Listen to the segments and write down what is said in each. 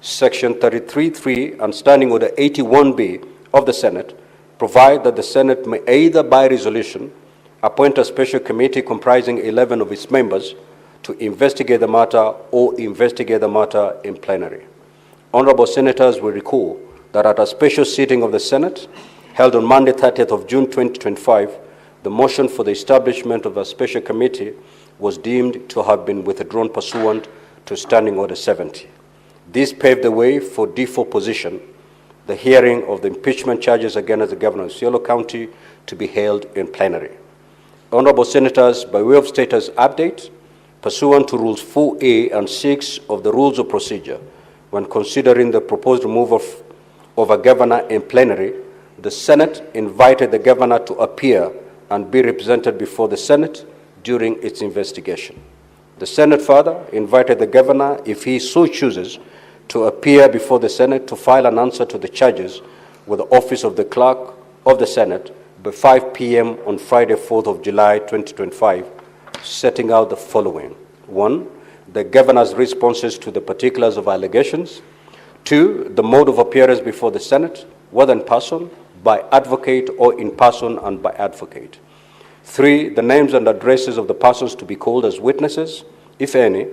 Section 33(3) and Standing Order 81B of the Senate provide that the Senate may either by resolution appoint a special committee comprising 11 of its members to investigate the matter or investigate the matter in plenary. Honorable Senators will recall that at a special sitting of the Senate held on Monday, 30th of June 2025, the motion for the establishment of a special committee was deemed to have been withdrawn pursuant to Standing Order 70. This paved the way for default position, the hearing of the impeachment charges against the Governor of Isiolo County to be held in plenary. Honorable Senators, by way of status update, pursuant to Rules 4A and 6 of the Rules of Procedure, when considering the proposed removal of a governor in plenary, the Senate invited the governor to appear and be represented before the Senate during its investigation. The Senate further invited the governor, if he so chooses, to appear before the Senate to file an answer to the charges with the Office of the Clerk of the Senate by 5 p.m. on Friday, 4th of July, 2025, setting out the following. 1, the governor's responses to the particulars of allegations. 2, the mode of appearance before the Senate, whether in person, by advocate, or in person and by advocate. 3, the names and addresses of the persons to be called as witnesses, if any,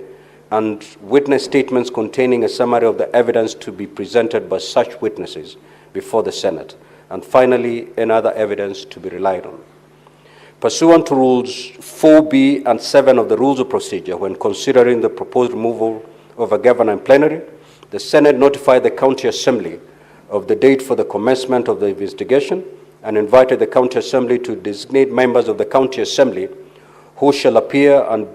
and witness statements containing a summary of the evidence to be presented by such witnesses before the Senate. And finally, any other evidence to be relied on. Pursuant to Rules 4B and 7 of the Rules of Procedure, when considering the proposed removal of a governor in plenary, the Senate notified the County Assembly of the date for the commencement of the investigation and invited the County Assembly to designate members of the County Assembly who shall appear and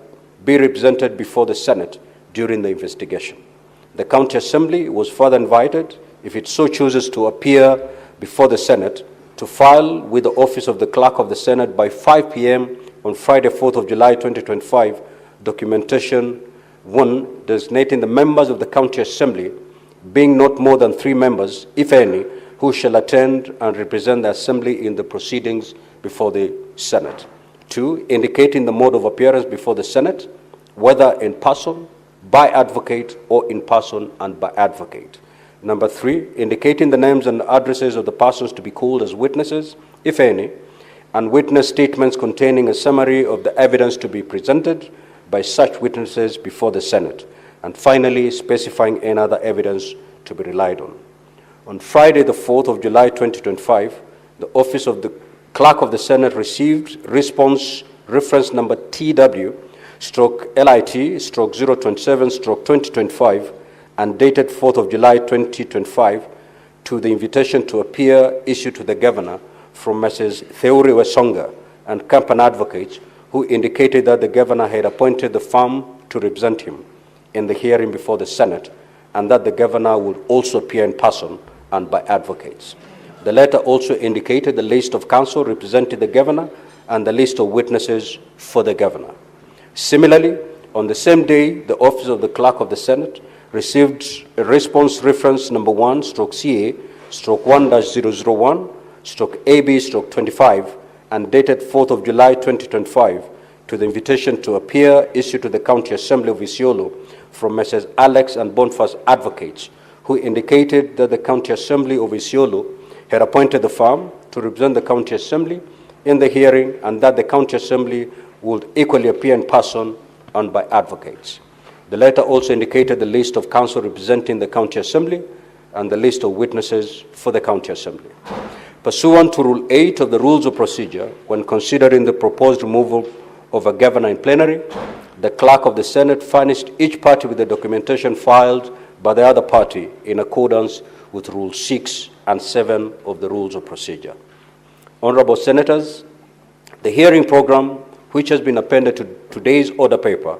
be represented before the Senate during the investigation. The County Assembly was further invited, if it so chooses to appear before the Senate, to file with the Office of the Clerk of the Senate by 5 p.m. on Friday, 4th of July, 2025, documentation 1, designating the members of the County Assembly, being not more than 3 members, if any, who shall attend and represent the Assembly in the proceedings before the Senate. 2, indicating the mode of appearance before the Senate, whether in person, by advocate, or in person and by advocate. Number 3, indicating the names and addresses of the persons to be called as witnesses, if any, and witness statements containing a summary of the evidence to be presented by such witnesses before the Senate. And finally, specifying any other evidence to be relied on. On Friday, the 4th of July, 2025, the Office of the Clerk of the Senate received response reference number TW/LIT/027/2025 and dated 4th of July, 2025, to the invitation to appear issued to the Governor from Messrs. Theuri Wesonga and company advocates, who indicated that the Governor had appointed the firm to represent him in the hearing before the Senate, and that the Governor would also appear in person and by advocates. The letter also indicated the list of counsel representing the Governor and the list of witnesses for the Governor. Similarly, on the same day, the Office of the Clerk of the Senate received a response reference number 1/CA/1-001/AB/25 and dated 4th of July, 2025, to the invitation to appear issued to the County Assembly of Isiolo from Messrs. Alex and Boniface advocates, who indicated that the County Assembly of Isiolo had appointed the firm to represent the County Assembly in the hearing, and that the County Assembly would equally appear in person and by advocates. The letter also indicated the list of counsel representing the County Assembly and the list of witnesses for the County Assembly. Pursuant to Rule 8 of the Rules of Procedure, when considering the proposed removal of a governor in plenary, the Clerk of the Senate furnished each party with the documentation filed by the other party in accordance with Rule 6 and 7 of the Rules of Procedure. Honorable Senators, the hearing program, which has been appended to today's order paper,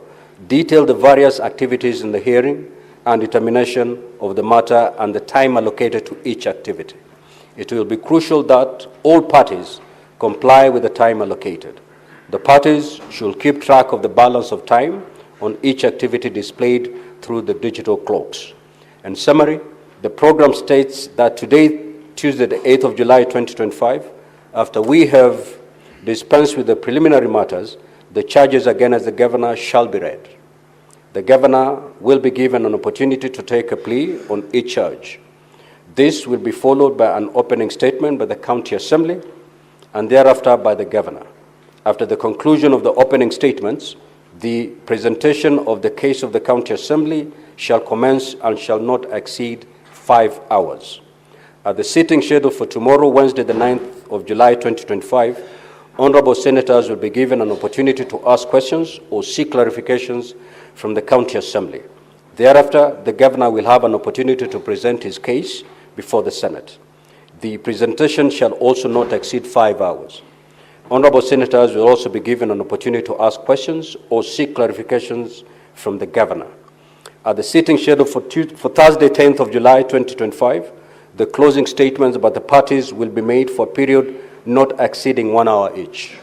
detailed the various activities in the hearing and determination of the matter and the time allocated to each activity. It will be crucial that all parties comply with the time allocated. The parties should keep track of the balance of time on each activity displayed through the digital clocks. In summary, the program states that today, Tuesday, the 8th of July, 2025, after we have dispensed with the preliminary matters, the charges against the Governor shall be read. The governor will be given an opportunity to take a plea on each charge. This will be followed by an opening statement by the County Assembly and thereafter by the governor. After the conclusion of the opening statements, the presentation of the case of the County Assembly shall commence and shall not exceed 5 hours. At the sitting scheduled for tomorrow, Wednesday, the 9th of July, 2025, honorable senators will be given an opportunity to ask questions or seek clarifications from the County Assembly. Thereafter, the governor will have an opportunity to present his case before the Senate. The presentation shall also not exceed 5 hours. Honorable senators will also be given an opportunity to ask questions or seek clarifications from the governor. At the sitting scheduled for Thursday, 10th of July, 2025, the closing statements by the parties will be made for a period not exceeding 1 hour each.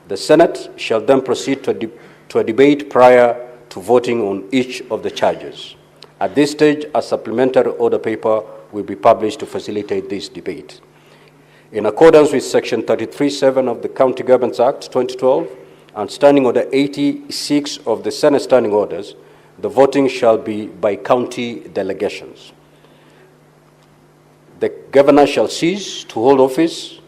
The Senate shall then proceed to a debate prior to voting on each of the charges. At this stage, a supplementary order paper will be published to facilitate this debate. In accordance with Section 33(7) of the County Governments Act 2012 and Standing Order 86 of the Senate Standing Orders, the voting shall be by county delegations. The governor shall cease to hold office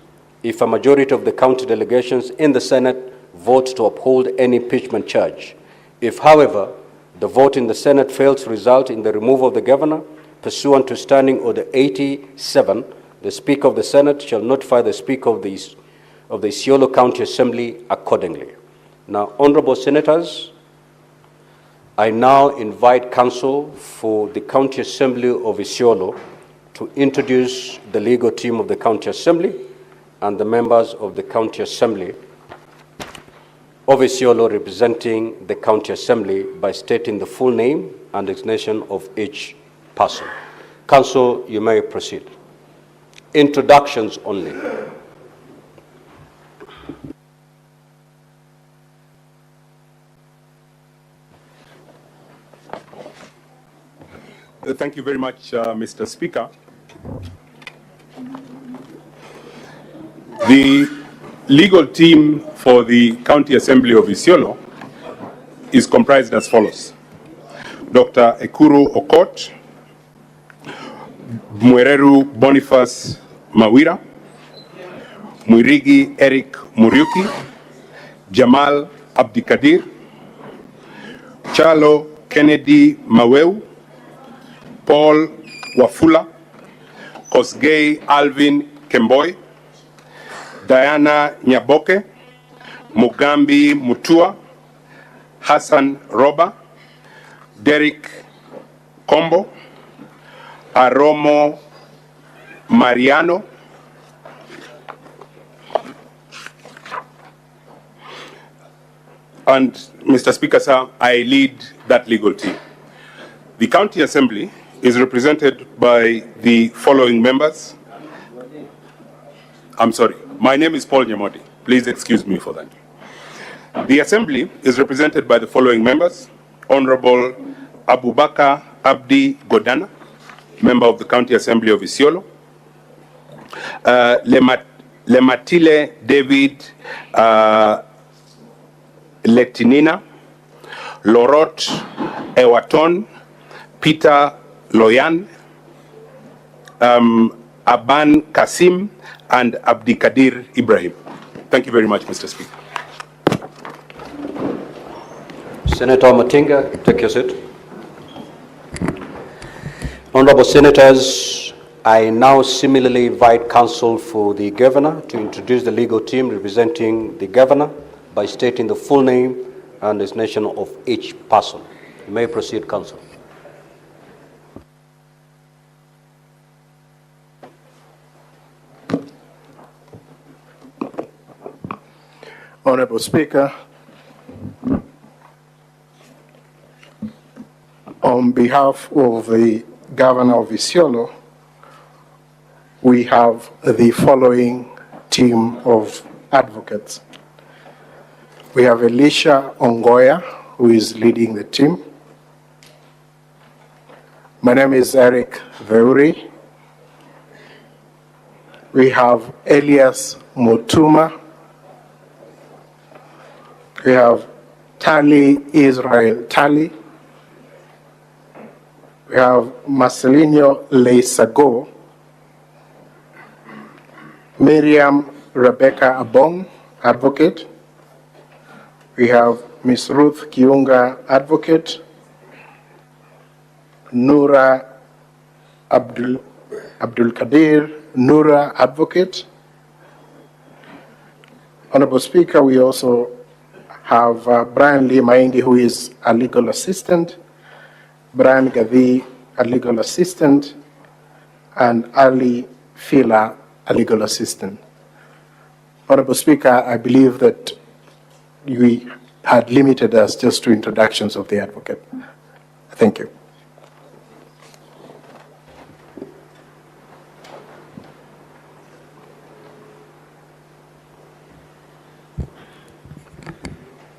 if a majority of the county delegations in the Senate vote to uphold any impeachment charge. If, however, the vote in the Senate fails to result in the removal of the governor, pursuant to Standing Order 87, the Speaker of the Senate shall notify the Speaker of the Isiolo County Assembly accordingly. Now, honorable senators, I now invite counsel for the County Assembly of Isiolo to introduce the legal team of the County Assembly and the members of the County Assembly of Isiolo representing the County Assembly by stating the full name and designation of each person. Counsel, you may proceed. Introductions only. Thank you very much, Mr. Speaker. The legal team for the County Assembly of Isiolo is comprised as follows: Dr. Ekuru Okot, Mwereru Boniface Mawira, Mwirigi Eric Muriuki, Jamal Abdikadir, Chalo Kennedy Maweu, Paul Wafula, Kosgei Alvin Kemboy, Diana Nyaboke, Mugambi Mutua, Hassan Roba, Derek Kombo, Aromo Mariano, and Mr. Speaker, sir, I lead that legal team. The County Assembly is represented by the following members. I'm sorry, my name is Paul Nyamodi. Please excuse me for that. The Assembly is represented by the following members: Honorable Abubakar Abdi Godana, member of the County Assembly of Isiolo, Lematile David Letinina, Lorot Ewaton, Peter Loyan, Aban Kasim, and Abdikadir Ibrahim. Thank you very much, Mr. Speaker. Senator Matinga, take your seat. Honorable senators, I now similarly invite counsel for the governor to introduce the legal team representing the governor by stating the full name and designation of each person. You may proceed, counsel. Honorable Speaker, on behalf of the Governor of Isiolo, we have the following team of advocates. We have Elisha Ongoya, who is leading the team. My name is Eric Veuri. We have Elias Motuma. We have Tali Israel Tali. We have Marcelino Leisago, Miriam Rebecca Abong, advocate. We have Ms. Ruth Kiunga, advocate. Nura Abdul Kadir Nura, advocate. Honorable Speaker, we also have Brian Lee Maindi, who is a legal assistant, Brian Gavi, a legal assistant, and Ali Fila, a legal assistant. Honorable Speaker, I believe that we had limited us just to introductions of the advocate. Thank you.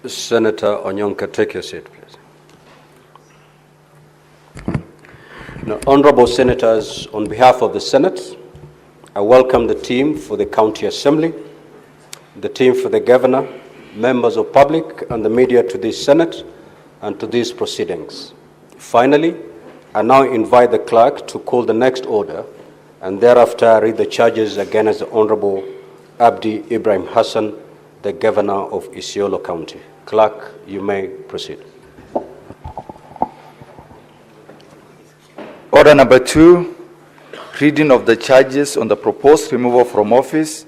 Senator Onyonka, take your seat, please. Now, honorable senators, on behalf of the Senate, I welcome the team for the County Assembly, the team for the Governor, members of public and the media to this Senate and to these proceedings. Finally, I now invite the clerk to call the next order and thereafter read the charges against the Honorable Abdi Ibrahim Hassan, the Governor of Isiolo County. Clerk, you may proceed. Order number 2, reading of the charges on the proposed removal from office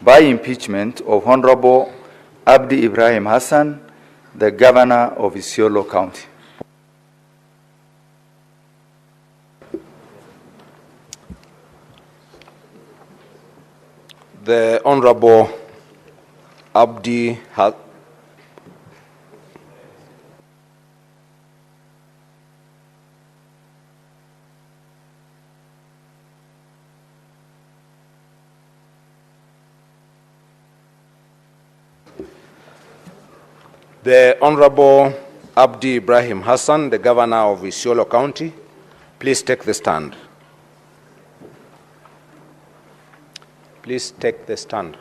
by impeachment of Honorable Abdi Ibrahim Hassan, the Governor of Isiolo County. The Honorable Abdi The Honorable Abdi Ibrahim Hassan, the Governor of Isiolo County, please take the stand. Please take the stand.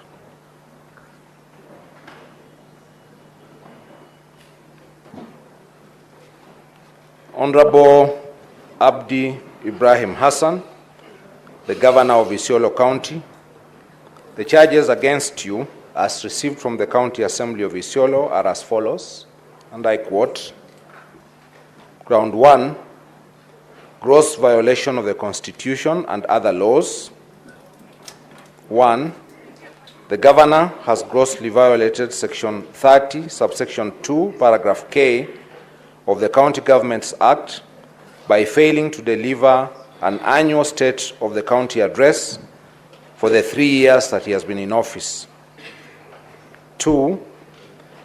Honorable Abdi Ibrahim Hassan, the Governor of Isiolo County, the charges against you as received from the County Assembly of Isiolo are as follows, and I quote, Ground 1, gross violation of the Constitution and other laws. 1, the Governor has grossly violated Section 30, subsection 2, paragraph K of the County Governments Act by failing to deliver an annual State of the County address for the 3 years that he has been in office. 2,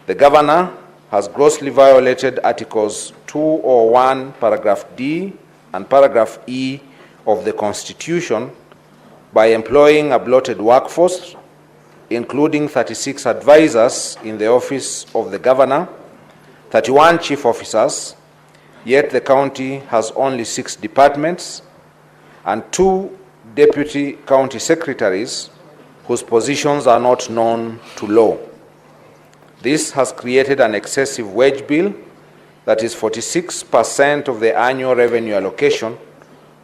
the Governor has grossly violated Articles 201, paragraph D and paragraph E of the Constitution by employing a bloated workforce, including 36 advisors in the office of the Governor, 31 chief officers, yet the county has only 6 departments, and 2 deputy county secretaries whose positions are not known to law. This has created an excessive wage bill that is 46% of the annual revenue allocation,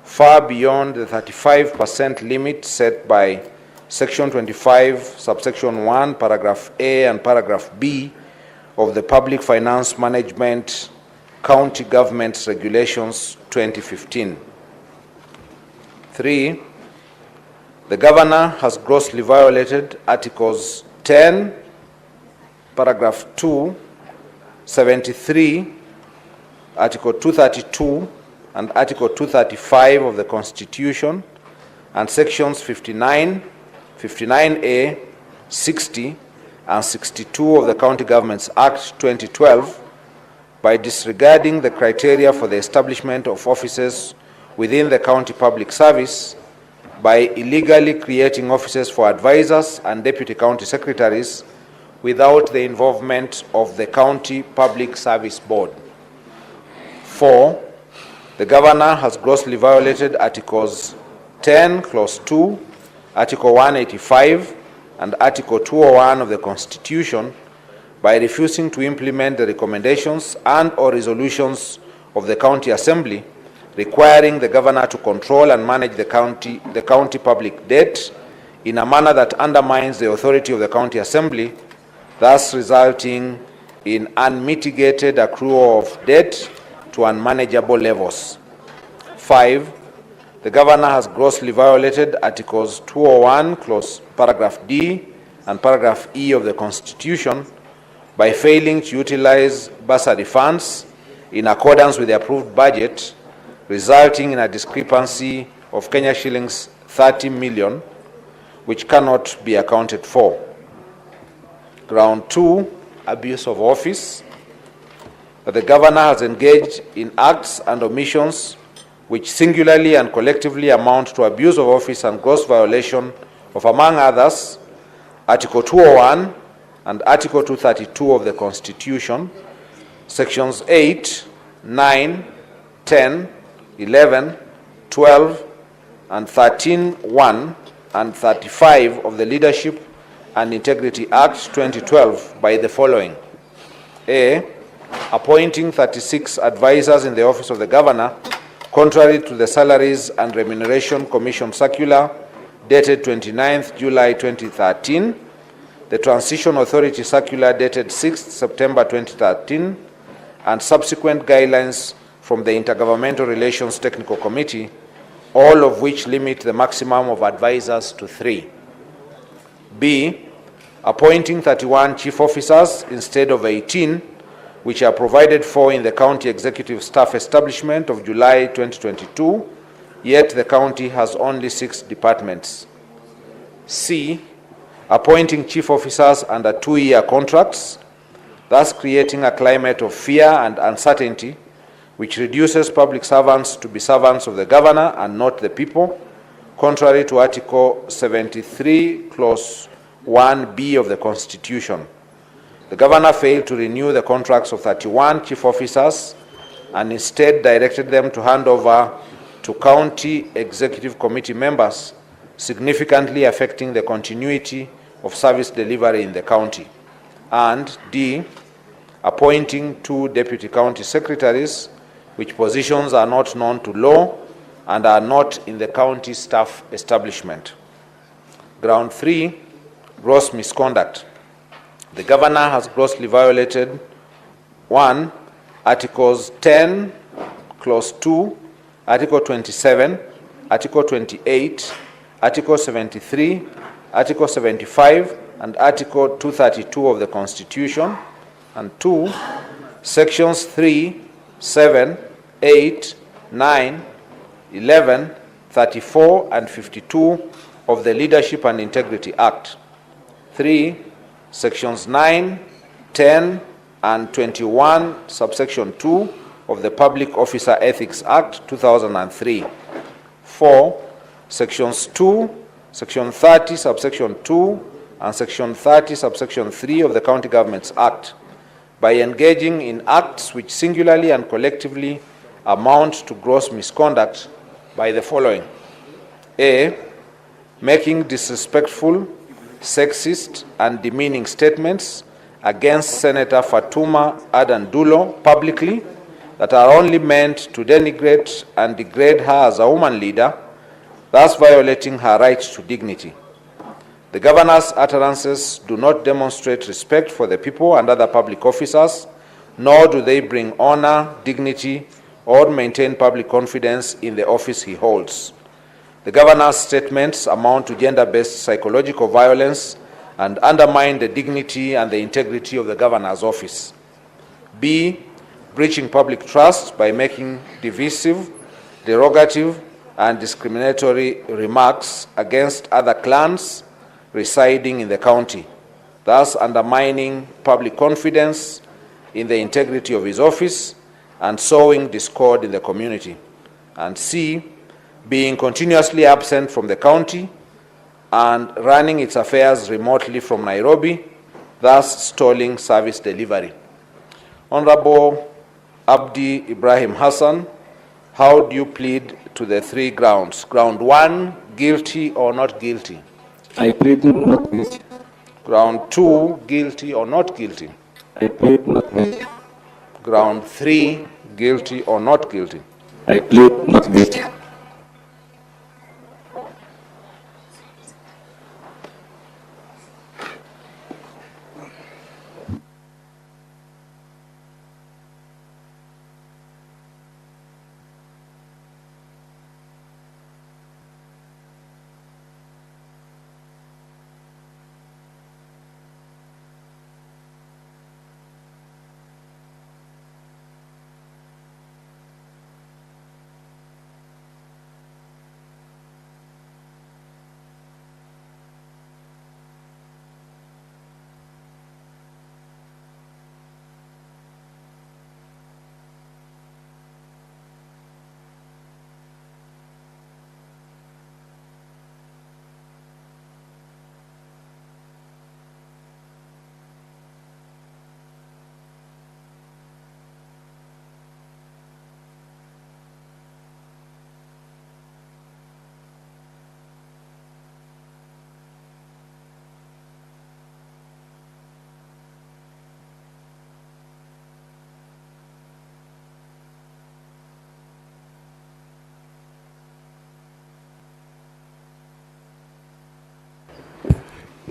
far beyond the 35% limit set by Section 25, subsection 1, paragraph A and paragraph B of the Public Finance Management County Governments Regulations 2015. 3, the Governor has grossly violated Articles 10, paragraph 2, 73, Article 232, and Article 235 of the Constitution, and Sections 59, 59A, 60, and 62 of the County Governments Act 2012 by disregarding the criteria for the establishment of offices within the county public service, by illegally creating offices for advisors and deputy county secretaries without the involvement of the County Public Service Board. 4, the Governor has grossly violated Articles 10, Clause 2, Article 185, and Article 201 of the Constitution by refusing to implement the recommendations and or resolutions of the County Assembly requiring the governor to control and manage the county public debt in a manner that undermines the authority of the county assembly, thus resulting in unmitigated accrual of debt to unmanageable levels. 5. The governor has grossly violated Articles 201, paragraph D and paragraph E of the Constitution by failing to utilize bursary funds in accordance with the approved budget, resulting in a discrepancy of Kenya shillings 30 million, which cannot be accounted for. Ground 2, abuse of office. That the governor has engaged in acts and omissions which singularly and collectively amount to abuse of office and gross violation of, among others, Article 201 and Article 232 of the Constitution, Sections 8, 9, 10, 11, 12, and 13(1) and 35 of the Leadership and Integrity Act 2012 by the following. A. Appointing 36 advisors in the office of the governor, contrary to the Salaries and Remuneration Commission Circular dated 29th July 2013, the Transition Authority Circular dated 6th September 2013, and subsequent guidelines from the Intergovernmental Relations Technical Committee, all of which limit the maximum of advisors to 3. B. Appointing 31 chief officers instead of 18, which are provided for in the County Executive Staff Establishment of July 2022, yet the county has only 6 departments. C. Appointing chief officers under 2-year contracts, thus creating a climate of fear and uncertainty, which reduces public servants to be servants of the governor and not the people, contrary to Article 73, Clause 1B of the Constitution. The governor failed to renew the contracts of 31 chief officers and instead directed them to hand over to County Executive Committee members, significantly affecting the continuity of service delivery in the county. And D. Appointing 2 deputy county secretaries, which positions are not known to law and are not in the county staff establishment. Ground 3, gross misconduct. The governor has grossly violated 1. Articles 10, Clause 2, Article 27, Article 28, Article 73, Article 75, and Article 232 of the Constitution, and 2. Sections 3, 7, 8, 9, 11, 34, and 52 of the Leadership and Integrity Act. 3. Sections 9, 10, and 21, subsection 2 of the Public Officer Ethics Act 2003. 4. Sections 2, Section 30, subsection 2, and Section 30, subsection 3 of the County Governments Act, by engaging in acts which singularly and collectively amount to gross misconduct by the following. A. Making disrespectful, sexist, and demeaning statements against Senator Fatuma Adan Dulo publicly that are only meant to denigrate and degrade her as a woman leader, thus violating her right to dignity. The governor's utterances do not demonstrate respect for the people and other public officers, nor do they bring honor, dignity, or maintain public confidence in the office he holds. The governor's statements amount to gender-based psychological violence and undermine the dignity and the integrity of the governor's office. B. Breaching public trust by making divisive, derogative, and discriminatory remarks against other clans residing in the county, thus undermining public confidence in the integrity of his office and sowing discord in the community. And C. Being continuously absent from the county and running its affairs remotely from Nairobi, thus stalling service delivery. Honorable Abdi Ibrahim Hassan, how do you plead to the 3 grounds? Ground 1, guilty or not guilty? I plead not guilty. Ground 2, guilty or not guilty? I plead not guilty. Ground 3, guilty or not guilty? I plead not guilty.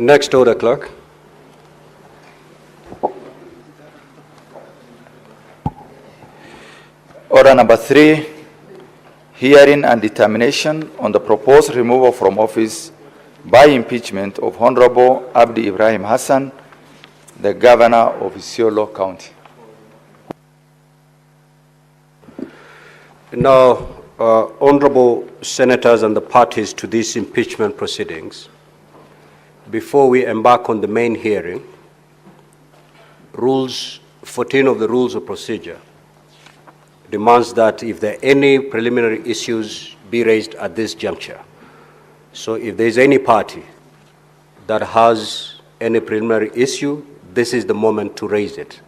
Next order, clerk. Order number 3, hearing and determination on the proposed removal from office by impeachment of Honorable Abdi Ibrahim Hassan, the Governor of Isiolo County. Now, honorable senators and the parties to these impeachment proceedings, before we embark on the main hearing, Rules 14 of the Rules of Procedure demands that if there are any preliminary issues be raised at this juncture. So if there is any party that has any preliminary issue, this is the moment to raise it.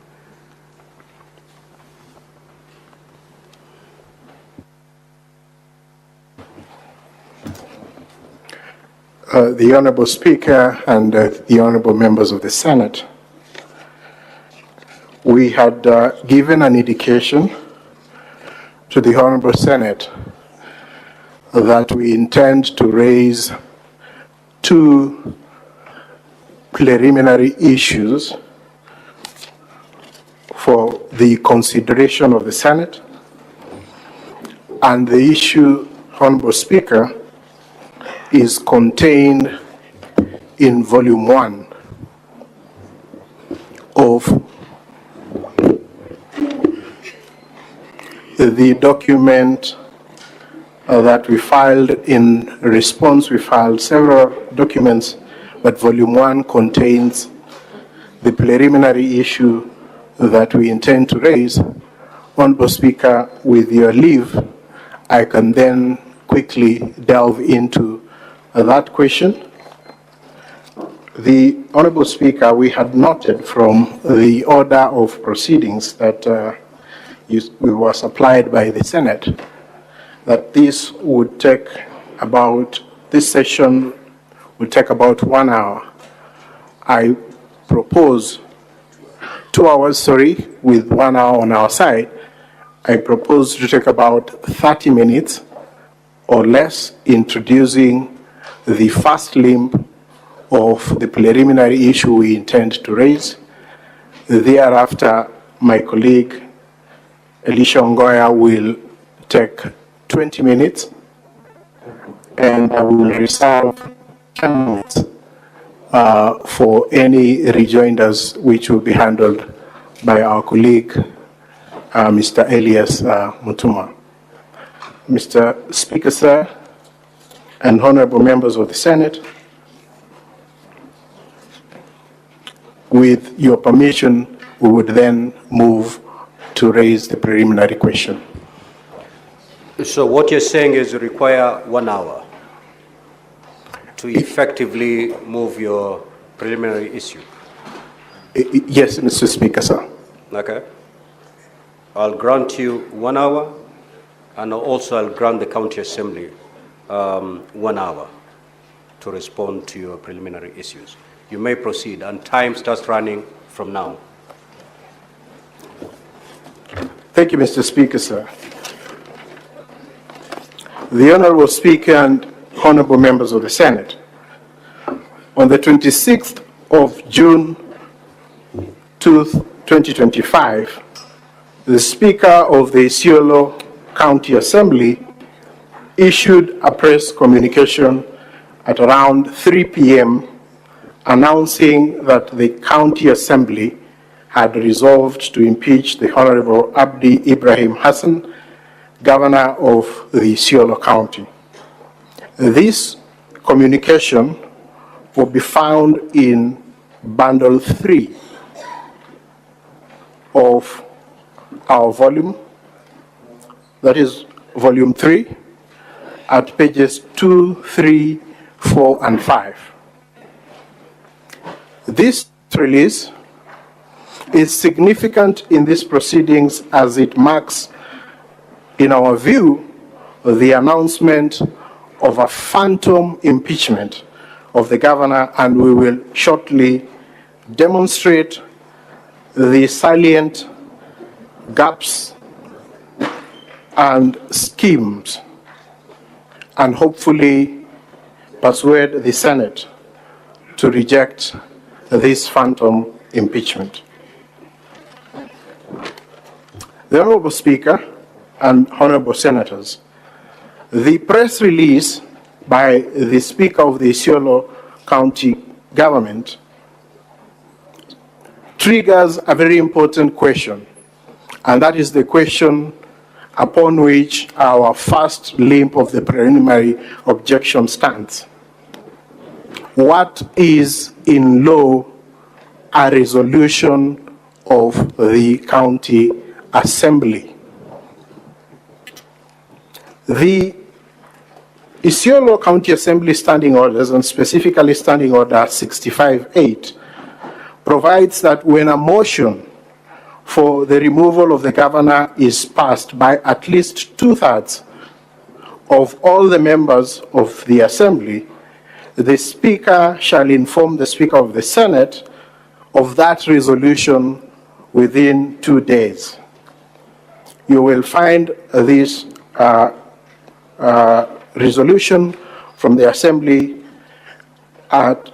The Honorable Speaker and the Honorable members of the Senate, we had given an indication to the Honorable Senate that we intend to raise 2 preliminary issues for the consideration of the Senate, and the issue, Honorable Speaker, is contained in Volume 1 of the document that we filed. In response, we filed several documents, but Volume 1 contains the preliminary issue that we intend to raise. Honorable Speaker, with your leave, I can then quickly delve into that question. The Honorable Speaker, we had noted from the order of proceedings that was supplied by the Senate that this session would take about 1 hour. I propose 2 hours, with 1 hour on our side. I propose to take about 30 minutes or less, introducing the first limb of the preliminary issue we intend to raise. Thereafter, my colleague Elisha Ongoya will take 20 minutes, and I will reserve 10 minutes for any rejoinders, which will be handled by our colleague, Mr. Elias Mutuma. Mr. Speaker, sir, and honorable members of the Senate, with your permission, we would then move to raise the preliminary question. So what you're saying is you require 1 hour to effectively move your preliminary issue? Yes, Mr. Speaker, sir. Okay. I'll grant you 1 hour, and also I'll grant the County Assembly 1 hour to respond to your preliminary issues. You may proceed, and time starts running from now. Thank you, Mr. Speaker, sir. The Honorable Speaker and honorable members of the Senate, on the 26th of June 2025, the Speaker of the Isiolo County Assembly issued a press communication at around 3 p.m. announcing that the County Assembly had resolved to impeach the Honorable Abdi Ibrahim Hassan, Governor of the Isiolo County. This communication will be found in Bundle 3 of our volume, that is Volume 3, at pages 2, 3, 4, and 5. This release is significant in these proceedings as it marks, in our view, the announcement of a phantom impeachment of the governor, and we will shortly demonstrate the salient gaps and schemes and hopefully persuade the Senate to reject this phantom impeachment. The Honorable Speaker and Honorable Senators, the press release by the Speaker of the Isiolo County Government triggers a very important question, and that is the question upon which our first limb of the preliminary objection stands. What is in law a resolution of the County Assembly? The Isiolo County Assembly Standing Orders, and specifically Standing Order 65-8, provides that when a motion for the removal of the governor is passed by at least 2/3 of all the members of the Assembly, the Speaker shall inform the Speaker of the Senate of that resolution within 2 days. You will find this resolution from the Assembly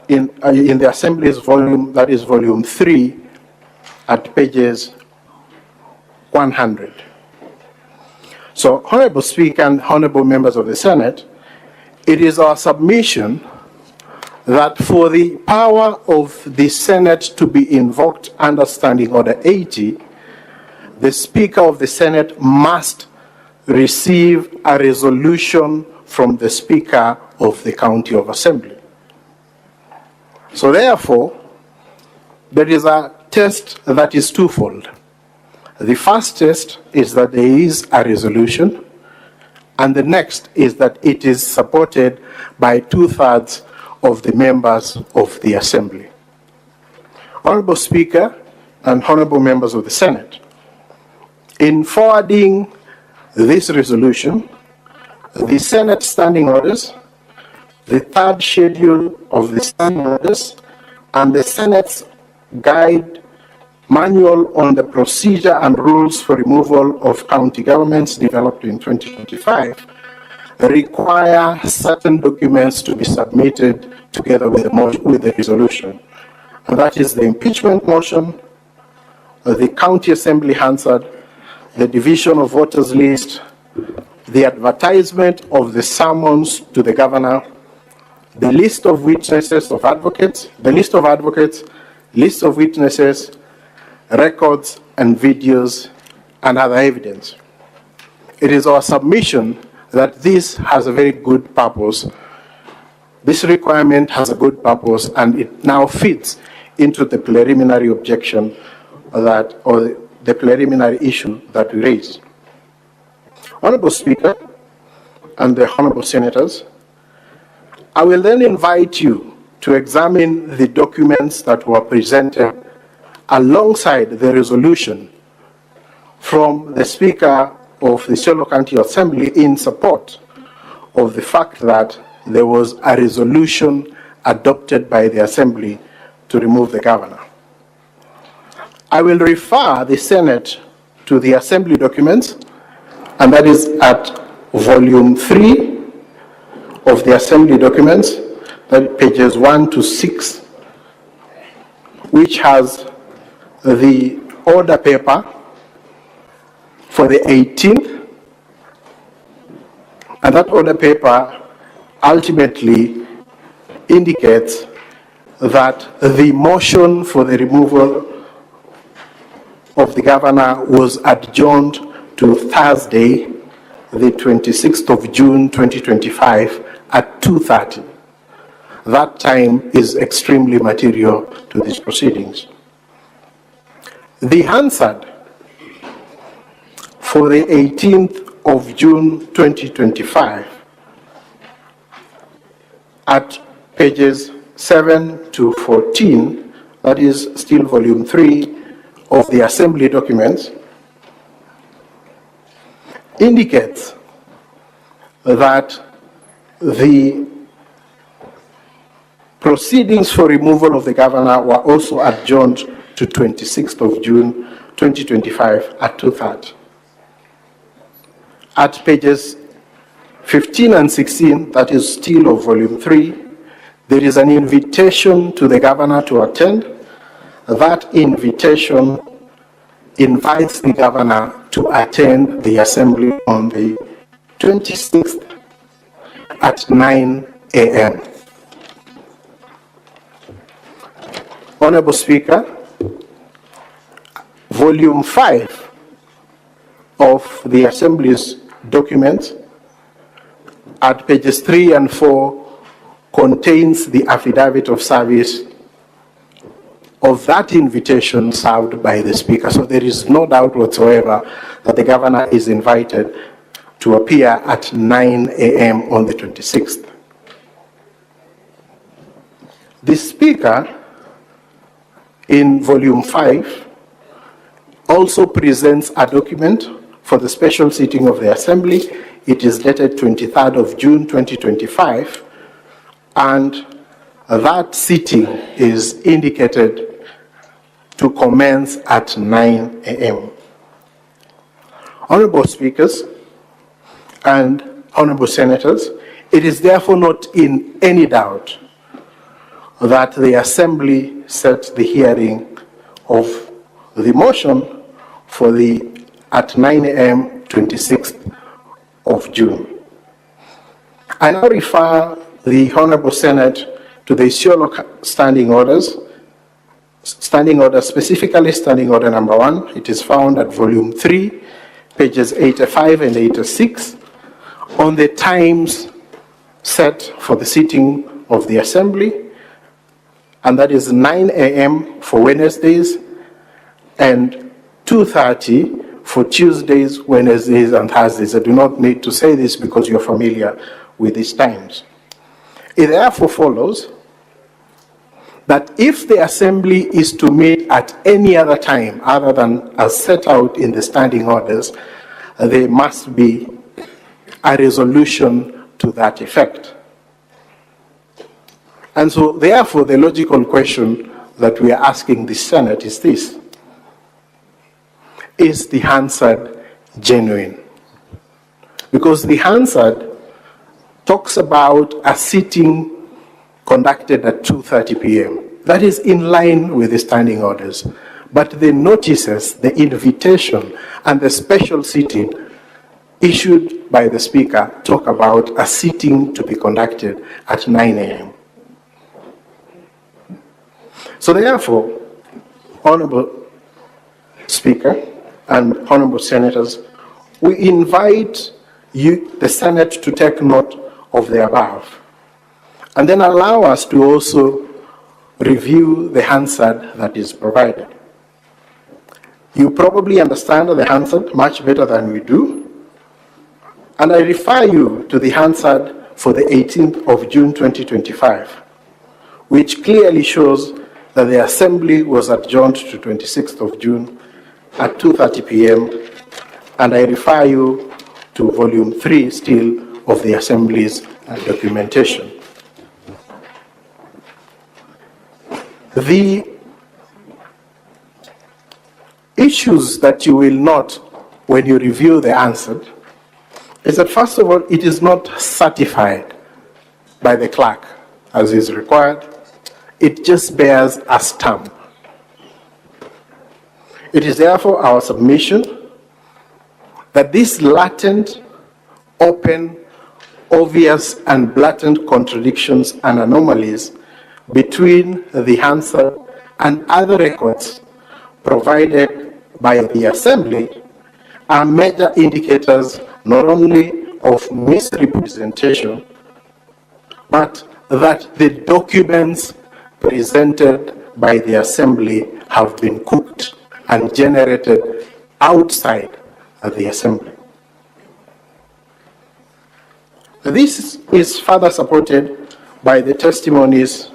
in the Assembly's volume, that is Volume 3, at pages 100. So, Honorable Speaker and honorable members of the Senate, it is our submission that for the power of the Senate to be invoked under Standing Order 80, the Speaker of the Senate must receive a resolution from the Speaker of the County of Assembly. So therefore, there is a test that is twofold. The first test is that there is a resolution, and the next is that it is supported by 2/3 of the members of the Assembly. Honorable Speaker and honorable members of the Senate, in forwarding this resolution, the Senate Standing Orders, the third schedule of the Standing Orders, and the Senate's Guide Manual on the Procedure and Rules for Removal of County Governments, developed in 2025, require certain documents to be submitted together with the resolution. And that is the impeachment motion, the County Assembly Hansard, the division of voters list, the advertisement of the summons to the governor, the list of witnesses of advocates, the list of advocates, list of witnesses, records and videos, and other evidence. It is our submission that this has a very good purpose. This requirement has a good purpose, and it now fits into the preliminary objection that, or the preliminary issue that we raised. Honorable Speaker and the honorable senators, I will then invite you to examine the documents that were presented alongside the resolution from the Speaker of the Isiolo County Assembly in support of the fact that there was a resolution adopted by the Assembly to remove the governor. I will refer the Senate to the Assembly documents, and that is at volume 3 of the Assembly documents, that pages 1 to 6, which has the order paper for the 18th, and that order paper ultimately indicates that the motion for the removal of the governor was adjourned to Thursday, the 26th of June 2025 at 2:30. That time is extremely material to these proceedings. The Hansard for the 18th of June 2025 at pages 7 to 14, that is still volume 3 of the Assembly documents, indicates that the proceedings for removal of the governor were also adjourned to 26th of June 2025 at 2:30. At pages 15 and 16, that is still of volume 3, there is an invitation to the governor to attend. That invitation invites the governor to attend the assembly on the 26th at 9 a.m. Honorable Speaker, volume 5 of the Assembly's documents at pages 3 and 4 contains the affidavit of service of that invitation served by the Speaker. So there is no doubt whatsoever that the governor is invited to appear at 9 a.m. on the 26th. The Speaker, in volume 5, also presents a document for the special sitting of the Assembly. It is dated 23rd of June 2025, and that sitting is indicated to commence at 9 a.m. Honorable Speakers and Honorable Senators, it is therefore not in any doubt that the Assembly set the hearing of the motion for the at 9 a.m. 26th of June. I now refer the Honorable Senate to the Isiolo standing orders. Standing order, specifically standing order number 1, it is found at volume 3, pages 85 and 86, on the times set for the sitting of the Assembly, and that is 9 a.m. for Wednesdays and 2:30 for Tuesdays, Wednesdays, and Thursdays. I do not need to say this because you're familiar with these times. It therefore follows that if the Assembly is to meet at any other time other than as set out in the standing orders, there must be a resolution to that effect. And so, therefore, the logical question that we are asking the Senate is this: is the Hansard genuine? Because the Hansard talks about a sitting conducted at 2:30 p.m. That is in line with the standing orders. But the notices, the invitation, and the special sitting issued by the Speaker talk about a sitting to be conducted at 9 a.m. So therefore, Honorable Speaker and Honorable Senators, we invite you, the Senate, to take note of the above, and then allow us to also review the Hansard that is provided. You probably understand the Hansard much better than we do, and I refer you to the Hansard for the 18th of June 2025, which clearly shows that the Assembly was adjourned to 26th of June at 2:30 p.m., and I refer you to volume 3 still of the Assembly's documentation. The issues that you will note when you review the answer is that, first of all, it is not certified by the clerk as is required. It just bears a stamp. It is therefore our submission that these latent, open, obvious, and blatant contradictions and anomalies between the Hansard and other records provided by the Assembly are major indicators not only of misrepresentation, but that the documents presented by the Assembly have been cooked and generated outside of the Assembly. This is further supported by the testimonies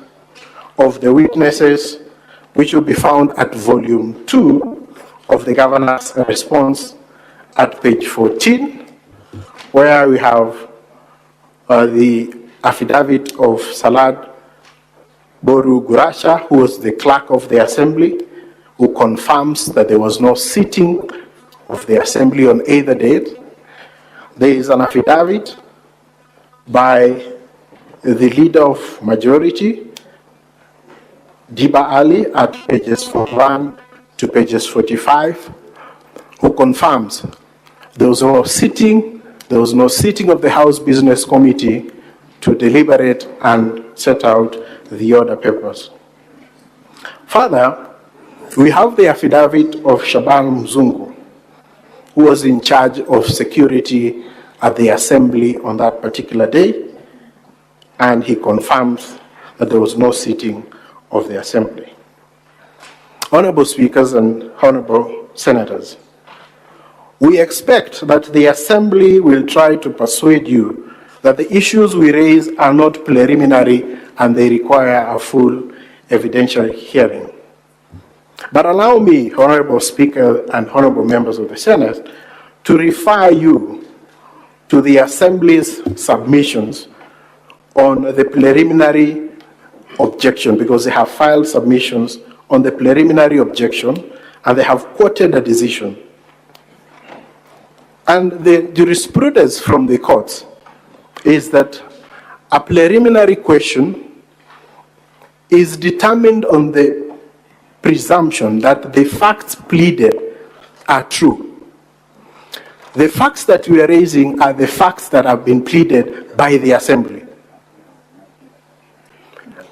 of the witnesses, which will be found at volume 2 of the governor's response at page 14, where we have the affidavit of Salad Boru Gurasha, who was the clerk of the Assembly, who confirms that there was no sitting of the Assembly on either date. There is an affidavit by the leader of majority, Diba Ali, at pages 41 to pages 45, who confirms there was no sitting of the House Business Committee to deliberate and set out the order papers. Further, we have the affidavit of Shaban Mzungu, who was in charge of security at the Assembly on that particular day, and he confirms that there was no sitting of the Assembly. Honorable Speakers and Honorable Senators, we expect that the Assembly will try to persuade you that the issues we raise are not preliminary and they require a full evidentiary hearing. But allow me, Honorable Speaker and Honorable Members of the Senate, to refer you to the Assembly's submissions on the preliminary objection, because they have filed submissions on the preliminary objection and they have quoted a decision. And the jurisprudence from the courts is that a preliminary question is determined on the presumption that the facts pleaded are true. The facts that we are raising are the facts that have been pleaded by the Assembly.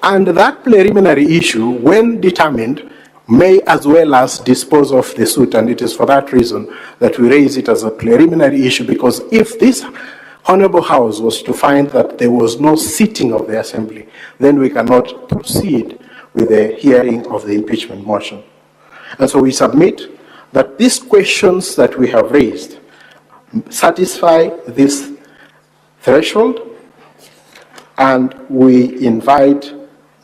And that preliminary issue, when determined, may as well as dispose of the suit, and it is for that reason that we raise it as a preliminary issue, because if this Honorable House was to find that there was no sitting of the Assembly, then we cannot proceed with the hearing of the impeachment motion. And so we submit that these questions that we have raised satisfy this threshold, and we invite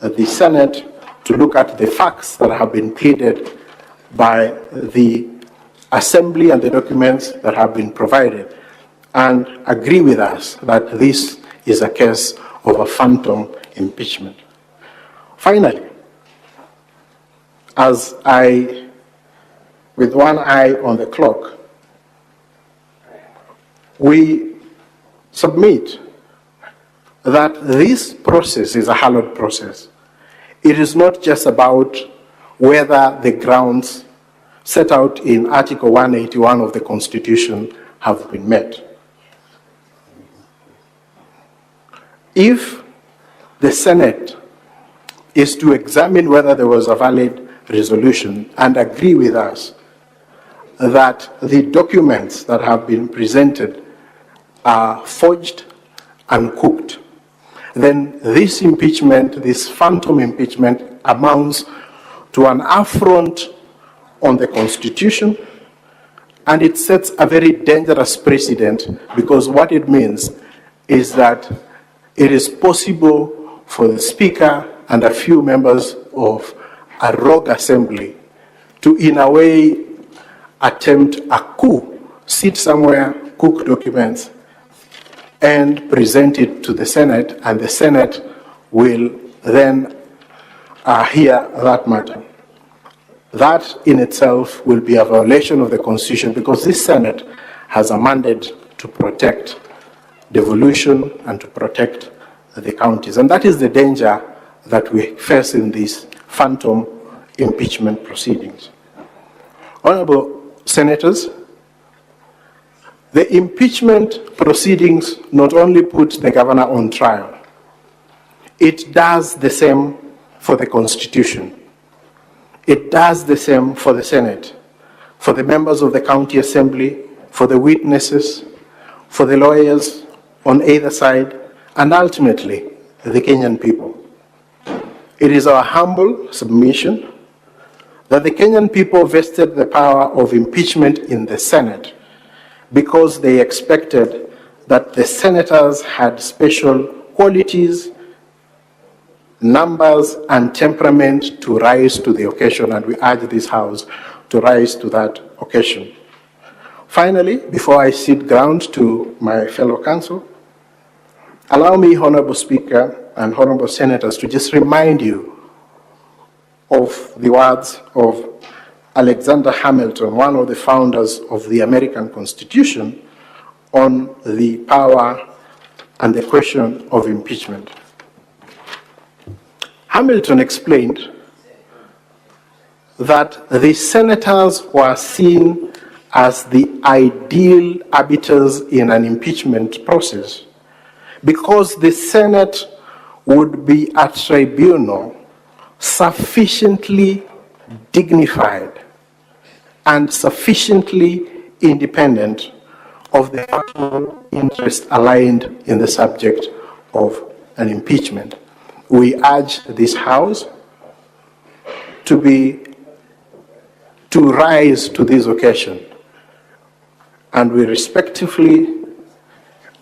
the Senate to look at the facts that have been pleaded by the Assembly and the documents that have been provided, and agree with us that this is a case of a phantom impeachment. Finally, as I, with one eye on the clock, we submit that this process is a hallowed process. It is not just about whether the grounds set out in Article 181 of the Constitution have been met. If the Senate is to examine whether there was a valid resolution and agree with us that the documents that have been presented are forged and cooked, then this impeachment, this phantom impeachment, amounts to an affront on the Constitution, and it sets a very dangerous precedent, because what it means is that it is possible for the Speaker and a few members of a rogue assembly to, in a way, attempt a coup, sit somewhere, cook documents, and present it to the Senate, and the Senate will then hear that matter. That in itself will be a violation of the Constitution, because this Senate has a mandate to protect devolution and to protect the counties. And that is the danger that we face in these phantom impeachment proceedings. Honorable Senators, the impeachment proceedings not only put the governor on trial, it does the same for the Constitution. It does the same for the Senate, for the members of the County Assembly, for the witnesses, for the lawyers on either side, and ultimately, the Kenyan people. It is our humble submission that the Kenyan people vested the power of impeachment in the Senate because they expected that the senators had special qualities, numbers, and temperament to rise to the occasion, and we urge this House to rise to that occasion. Finally, before I cede ground to my fellow counsel, allow me, Honorable Speaker and Honorable Senators, to just remind you of the words of Alexander Hamilton, one of the founders of the American Constitution, on the power and the question of impeachment. Hamilton explained that the senators were seen as the ideal arbiters in an impeachment process because the Senate would be a tribunal sufficiently dignified and sufficiently independent of the actual interest aligned in the subject of an impeachment. We urge this House to rise to this occasion, and we respectfully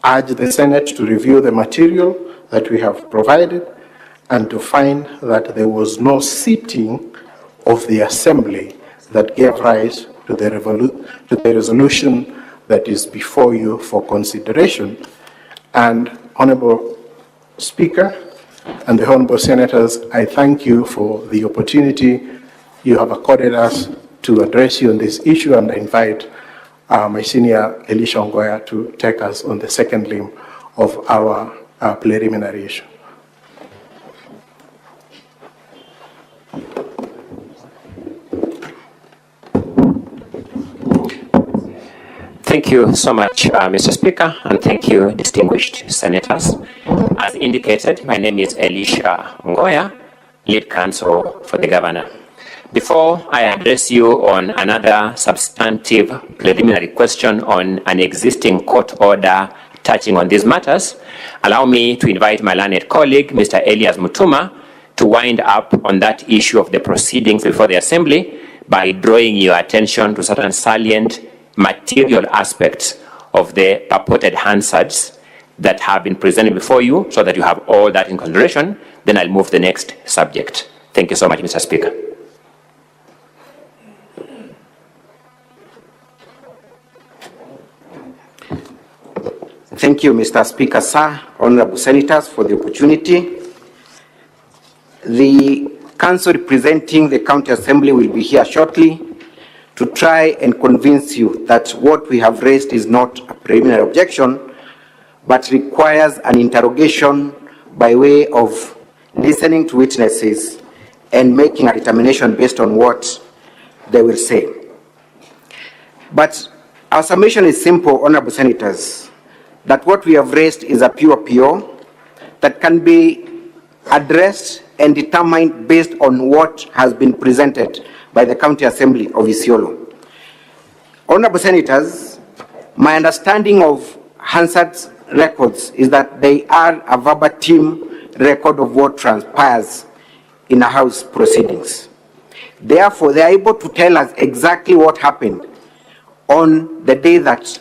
urge the Senate to review the material that we have provided and to find that there was no sitting of the Assembly that gave rise to the resolution that is before you for consideration. And Honorable Speaker and the Honorable Senators, I thank you for the opportunity you have accorded us to address you on this issue, and I invite my senior Elisha Ongoya to take us on the second limb of our preliminary issue. Thank you so much, Mr. Speaker, and thank you, distinguished senators. As indicated, my name is Elisha Ongoya, lead counsel for the governor. Before I address you on another substantive preliminary question on an existing court order touching on these matters, allow me to invite my learned colleague, Mr. Elias Mutuma, to wind up on that issue of the proceedings before the Assembly by drawing your attention to certain salient material aspects of the purported Hansards that have been presented before you, so that you have all that in consideration. Then I'll move to the next subject. Thank you so much, Mr. Speaker. Thank you, Mr. Speaker, sir, honorable senators, for the opportunity. The council representing the County Assembly will be here shortly to try and convince you that what we have raised is not a preliminary objection, but requires an interrogation by way of listening to witnesses and making a determination based on what they will say. But our submission is simple, honorable senators, that what we have raised is a pure PO that can be addressed and determined based on what has been presented by the County Assembly of Isiolo. Honorable senators, my understanding of Hansard's records is that they are a verbatim record of what transpires in a House proceedings. Therefore, they are able to tell us exactly what happened on the day that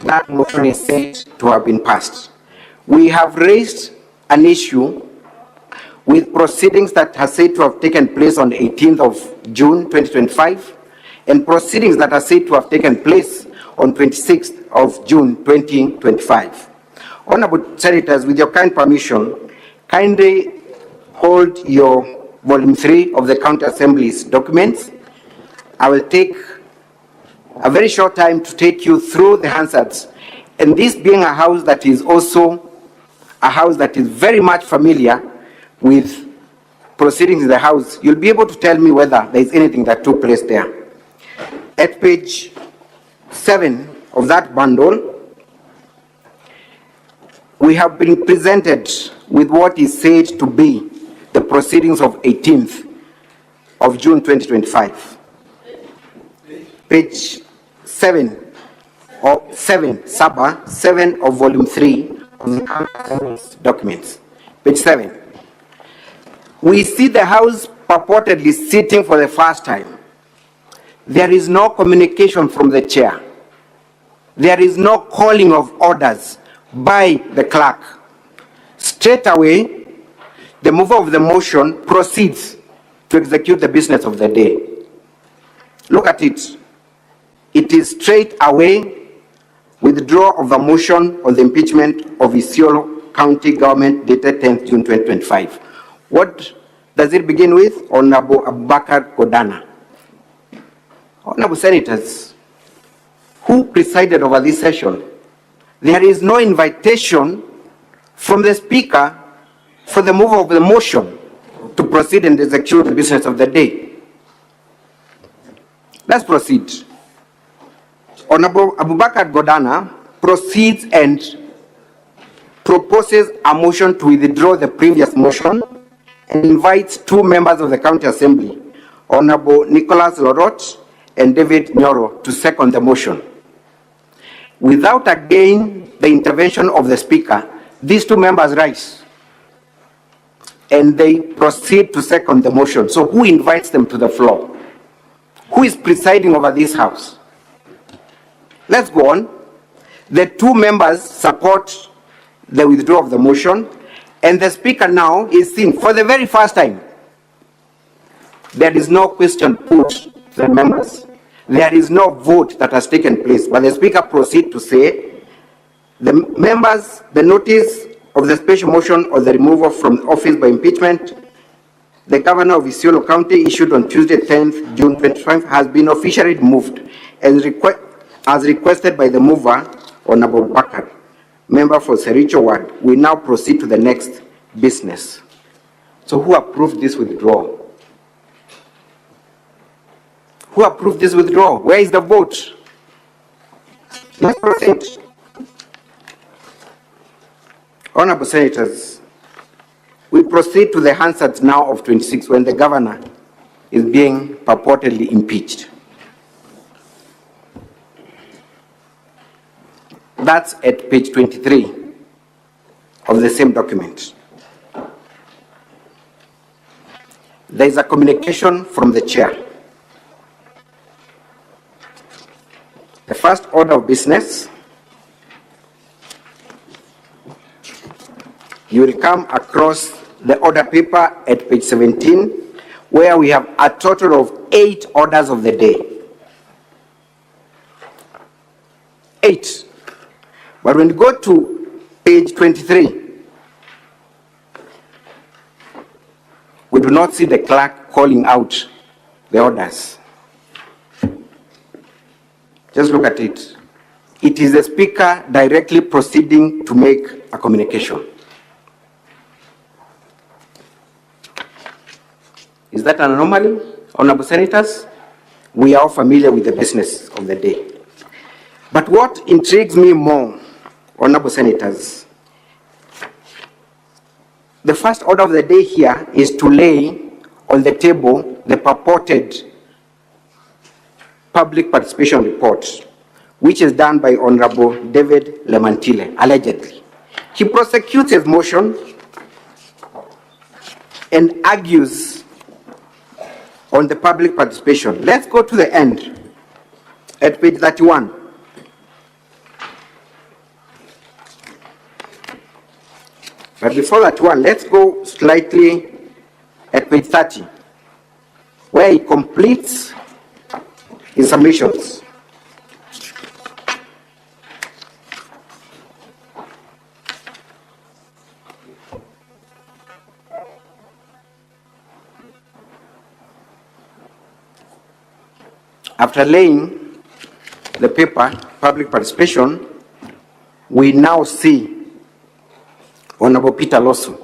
that motion is said to have been passed. We have raised an issue with proceedings that are said to have taken place on the 18th of June 2025 and proceedings that are said to have taken place on 26th of June 2025. Honorable senators, with your kind permission, kindly hold your volume 3 of the County Assembly's documents. I will take a very short time to take you through the Hansards And this being a house that is also a house that is very much familiar with proceedings in the house, you'll be able to tell me whether there is anything that took place there. At page 7 of that bundle, we have been presented with what is said to be the proceedings of 18th of June 2025. Page 7 of 7 of volume 3 of the documents. Page 7. We see the House purportedly sitting for the first time. There is no communication from the chair. There is no calling of orders by the clerk. Straight away, the mover of the motion proceeds to execute the business of the day. Look at it. It is straight away withdrawal of the motion on the impeachment of Isiolo County Government dated 10th June 2025. What does it begin with? Honorable Abubakar Godana. Honorable Senators, who presided over this session? There is no invitation from the Speaker for the mover of the motion to proceed and execute the business of the day. Let's proceed. Honorable Abubakar Godana proceeds and proposes a motion to withdraw the previous motion and invites two members of the County Assembly, Honorable Nicholas Lorot and David Nyoro, to second the motion. Without again the intervention of the Speaker, these two members rise and they proceed to second the motion. So who invites them to the floor? Who is presiding over this House? Let's go on. The two members support the withdrawal of the motion, and the Speaker now is seen for the very first time. There is no question put to the members. There is no vote that has taken place, but the Speaker proceeds to say, the members, the notice of the special motion or the removal from office by impeachment, the Governor of Isiolo County issued on Tuesday 10th June 2025 has been officially removed as requested by the mover, Honorable Bakar, member for Sericho Ward. We now proceed to the next business. So who approved this withdrawal? Who approved this withdrawal? Where is the vote? Let's proceed. Honorable Senators, we proceed to the Hansard now of 26 when the Governor is being purportedly impeached. That's at page 23 of the same document. There is a communication from the chair. The first order of business, you will come across the order paper at page 17, where we have a total of 8 orders of the day. 8. But when you go to page 23, we do not see the clerk calling out the orders. Just look at it. It is the Speaker directly proceeding to make a communication. Is that an anomaly, Honorable Senators? We are all familiar with the business of the day. But what intrigues me more, Honorable Senators, the first order of the day here is to lay on the table the purported public participation report, which is done by Honorable David Lemantile, allegedly. He prosecutes his motion and argues on the public participation. Let's go to the end at page 31. But before that one, let's go slightly at page 30, where he completes his submissions. After laying the paper, public participation, we now see Honorable Peter Losu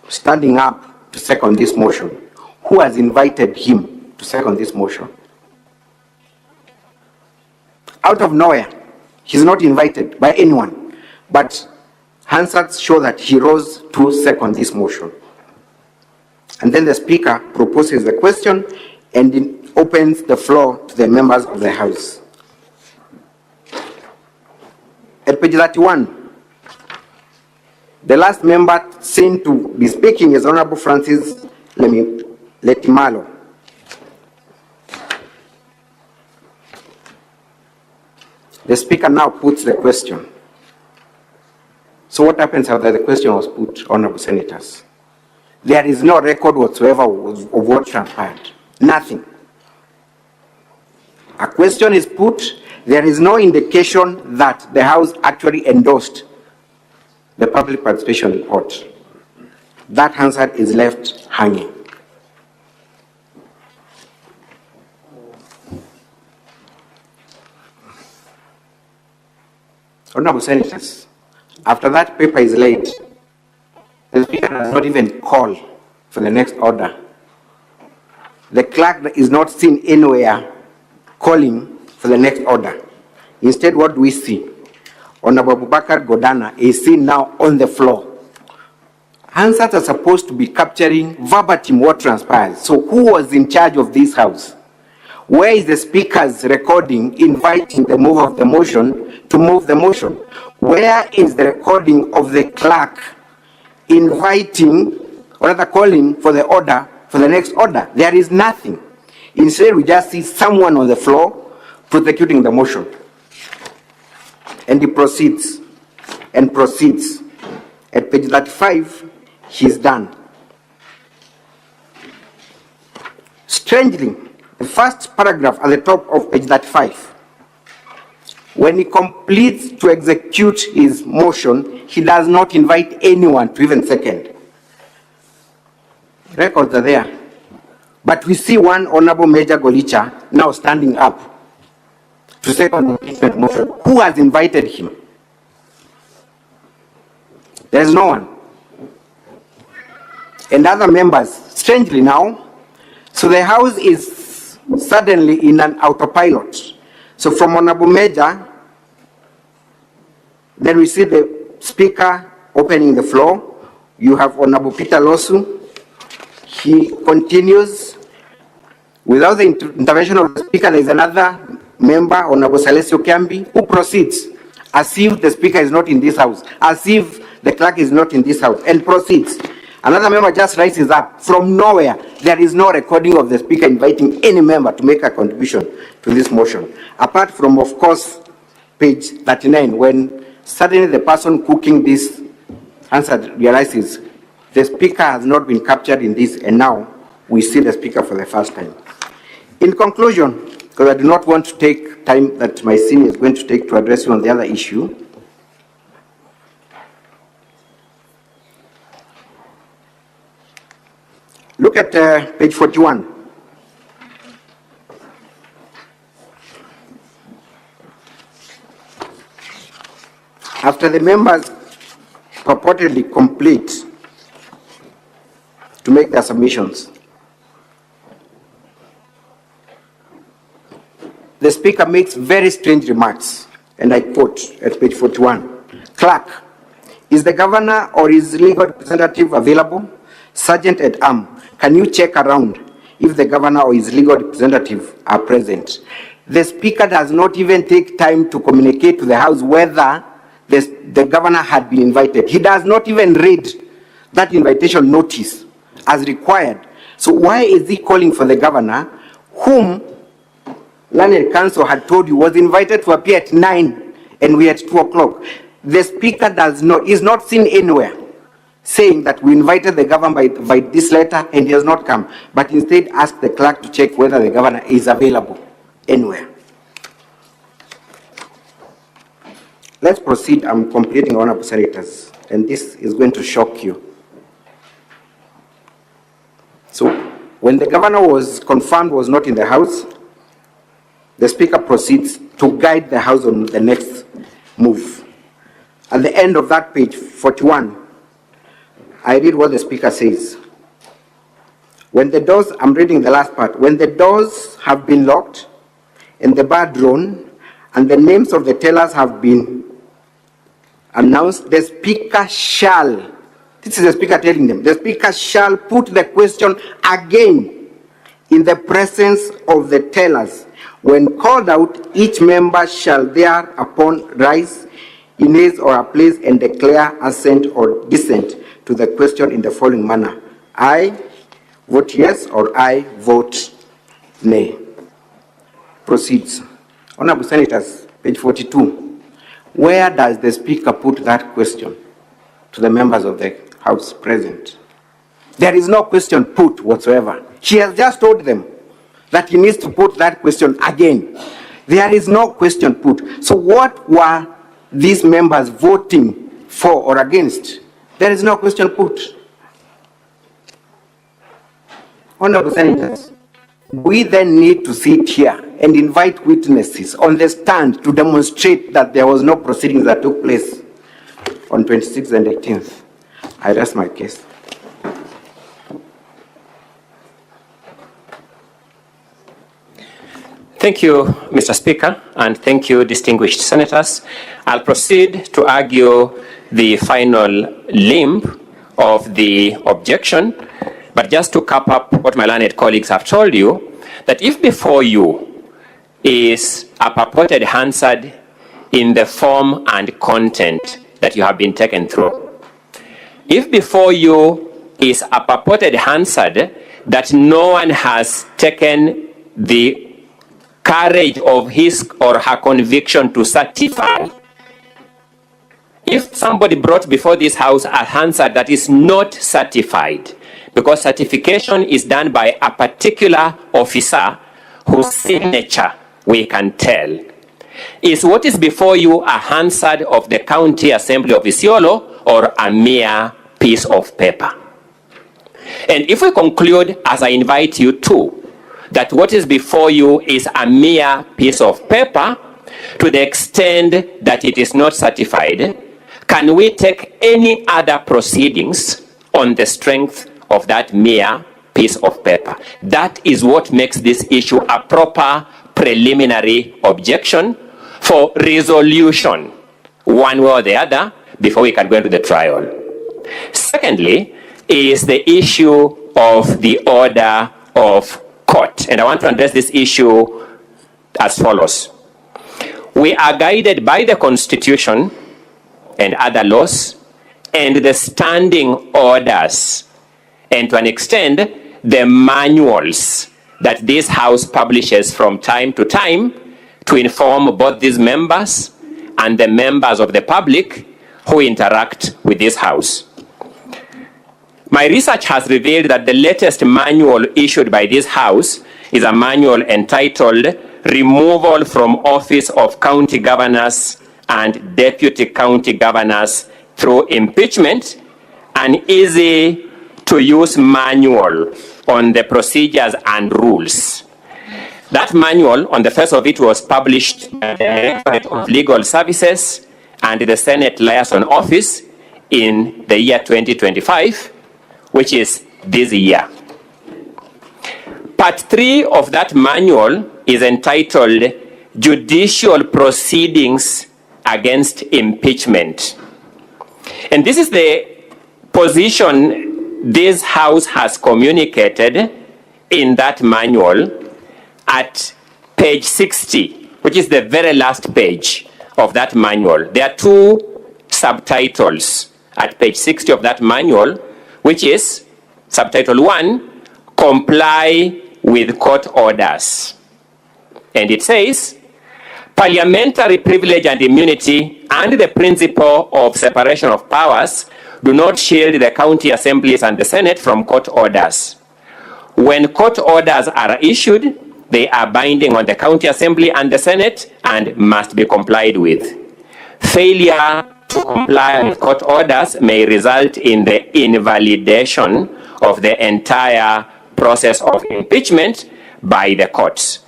standing up to second this motion. Who has invited him to second this motion? Out of nowhere, he's not invited by anyone, but Hansard show that he rose to second this motion. And then the Speaker proposes the question and it opens the floor to the members of the House. At page 31, the last member seen to be speaking is Honorable Francis Letimalo. The Speaker now puts the question. So what happens after the question was put, Honorable Senators? There is no record whatsoever of what transpired. Nothing. A question is put, there is no indication that the House actually endorsed the public participation report. That answer is left hanging. Honorable Senators, after that paper is laid, the Speaker does not even call for the next order. The clerk is not seen anywhere calling for the next order. Instead, what do we see? Honorable Abubakar Godana is seen now on the floor. Answers are supposed to be capturing verbatim what transpires. So who was in charge of this House? Where is the Speaker's recording inviting the move of the motion to move the motion? Where is the recording of the clerk inviting, or rather calling for the order, for the next order? There is nothing. Instead, we just see someone on the floor prosecuting the motion. And he proceeds and proceeds. At page 35, he's done. Strangely, the first paragraph at the top of page 35, when he completes to execute his motion, he does not invite anyone to even second. Records are there. But we see one Honorable Major Golicha now standing up to second the impeachment motion. Who has invited him? There is no one. And other members, strangely now, so the House is suddenly in an autopilot. So from Honorable Major, then we see the Speaker opening the floor. You have Honorable Peter Losu. He continues. Without the intervention of the Speaker, there is another member, Honorable Salesio Kiambi, who proceeds as if the Speaker is not in this House, as if the clerk is not in this House, and proceeds. Another member just rises up. From nowhere, there is no recording of the Speaker inviting any member to make a contribution to this motion. Apart from, of course, page 39, when suddenly the person cooking this answer realizes the Speaker has not been captured in this, and now we see the Speaker for the first time. In conclusion, because I do not want to take time that my senior is going to take to address you on the other issue, look at page 41. After the members purportedly complete to make their submissions, the Speaker makes very strange remarks, and I quote at page 41. Clerk, is the governor or his legal representative available? Sergeant at Arms, can you check around if the governor or his legal representative are present? The Speaker does not even take time to communicate to the House whether the governor had been invited. He does not even read that invitation notice as required. So why is he calling for the governor, whom Learned Counsel had told you was invited to appear at 9 and we at 2 o'clock? The Speaker is not seen anywhere saying that we invited the governor by this letter and he has not come, but instead asked the clerk to check whether the governor is available anywhere. Let's proceed. I'm completing, Honorable Senators, and this is going to shock you. So, when the governor was confirmed was not in the House, the Speaker proceeds to guide the House on the next move. At the end of that page, 41, I read what the Speaker says. When the doors, I'm reading the last part, when the doors have been locked and the bar drawn and the names of the tellers have been announced, the Speaker shall, this is the Speaker telling them, the Speaker shall put the question again in the presence of the tellers. When called out, each member shall thereupon rise in his or her place and declare assent or dissent to the question in the following manner. I vote yes or I vote nay. Proceeds. Honorable Senators, page 42. Where does the Speaker put that question to the members of the House present? There is no question put whatsoever. She has just told them that he needs to put that question again. There is no question put. So what were these members voting for or against? There is no question put. Honorable Senators, we then need to sit here and invite witnesses on the stand to demonstrate that there was no proceedings that took place on 26th and 18th. I rest my case. Thank you, Mr. Speaker, and thank you, distinguished senators. I'll proceed to argue the final limb of the objection, but just to cap up what my learned colleagues have told you, that if before you is a purported Hansard in the form and content that you have been taken through, if before you is a purported Hansard that no one has taken the courage of his or her conviction to certify, if somebody brought before this House a Hansard that is not certified, because certification is done by a particular officer whose signature we can tell, is what is before you a Hansard of the County Assembly of Isiolo or a mere piece of paper? And if we conclude, as I invite you to, that what is before you is a mere piece of paper, to the extent that it is not certified, can we take any other proceedings on the strength of that mere piece of paper? That is what makes this issue a proper preliminary objection for resolution, one way or the other, before we can go into the trial. Secondly, is the issue of the order of court. And I want to address this issue as follows. We are guided by the Constitution and other laws and the standing orders, and to an extent, the manuals that this House publishes from time to time to inform both these members and the members of the public who interact with this House. My research has revealed that the latest manual issued by this House is a manual entitled Removal from Office of County Governors and Deputy County Governors through Impeachment, an easy-to-use manual on the procedures and rules. That manual, on the face of it, was published by the Directorate of Legal Services and the Senate Liaison Office in the year 2025, which is this year. Part 3 of that manual is entitled Judicial Proceedings Against Impeachment. And this is the position this House has communicated in that manual at page 60, which is the very last page of that manual. There are 2 subtitles at page 60 of that manual, which is subtitle 1, Comply with Court Orders. And it says, parliamentary privilege and immunity and the principle of separation of powers do not shield the county assemblies and the Senate from court orders. When court orders are issued, they are binding on the county assembly and the Senate and must be complied with. Failure to comply with court orders may result in the invalidation of the entire process of impeachment by the courts.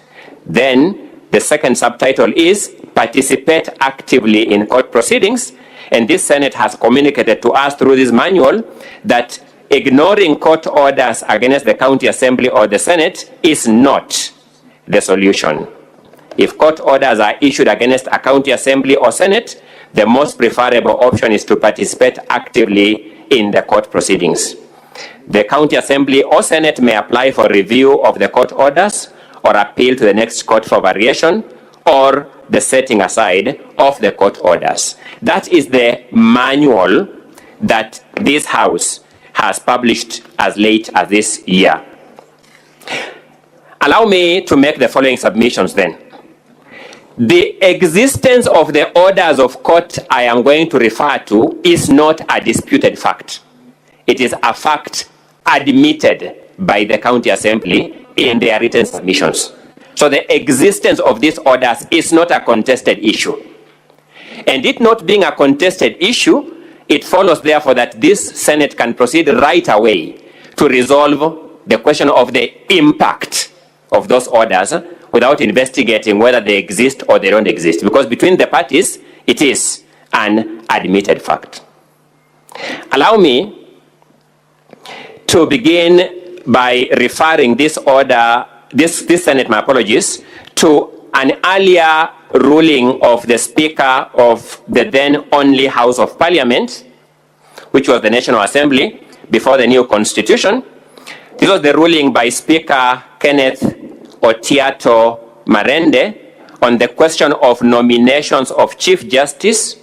Then The second subtitle is Participate Actively in Court Proceedings. And this Senate has communicated to us through this manual that ignoring court orders against the county assembly or the Senate is not the solution. If court orders are issued against a county assembly or Senate, the most preferable option is to participate actively in the court proceedings. The county assembly or Senate may apply for review of the court orders or appeal to the next court for variation or the setting aside of the court orders. That is the manual that this House has published as late as this year. Allow me to make the following submissions then. The existence of the orders of court I am going to refer to is not a disputed fact. It is a fact admitted by the county assembly in their written submissions. So the existence of these orders is not a contested issue. And it not being a contested issue, it follows therefore that this Senate can proceed right away to resolve the question of the impact of those orders without investigating whether they exist or they don't exist. Because between the parties, it is an admitted fact. Allow me to begin by referring this order, this Senate, my apologies, to an earlier ruling of the Speaker of the then only House of Parliament, which was the National Assembly, before the new Constitution. This was the ruling by Speaker Kenneth Otiato Marende on the question of nominations of Chief Justice,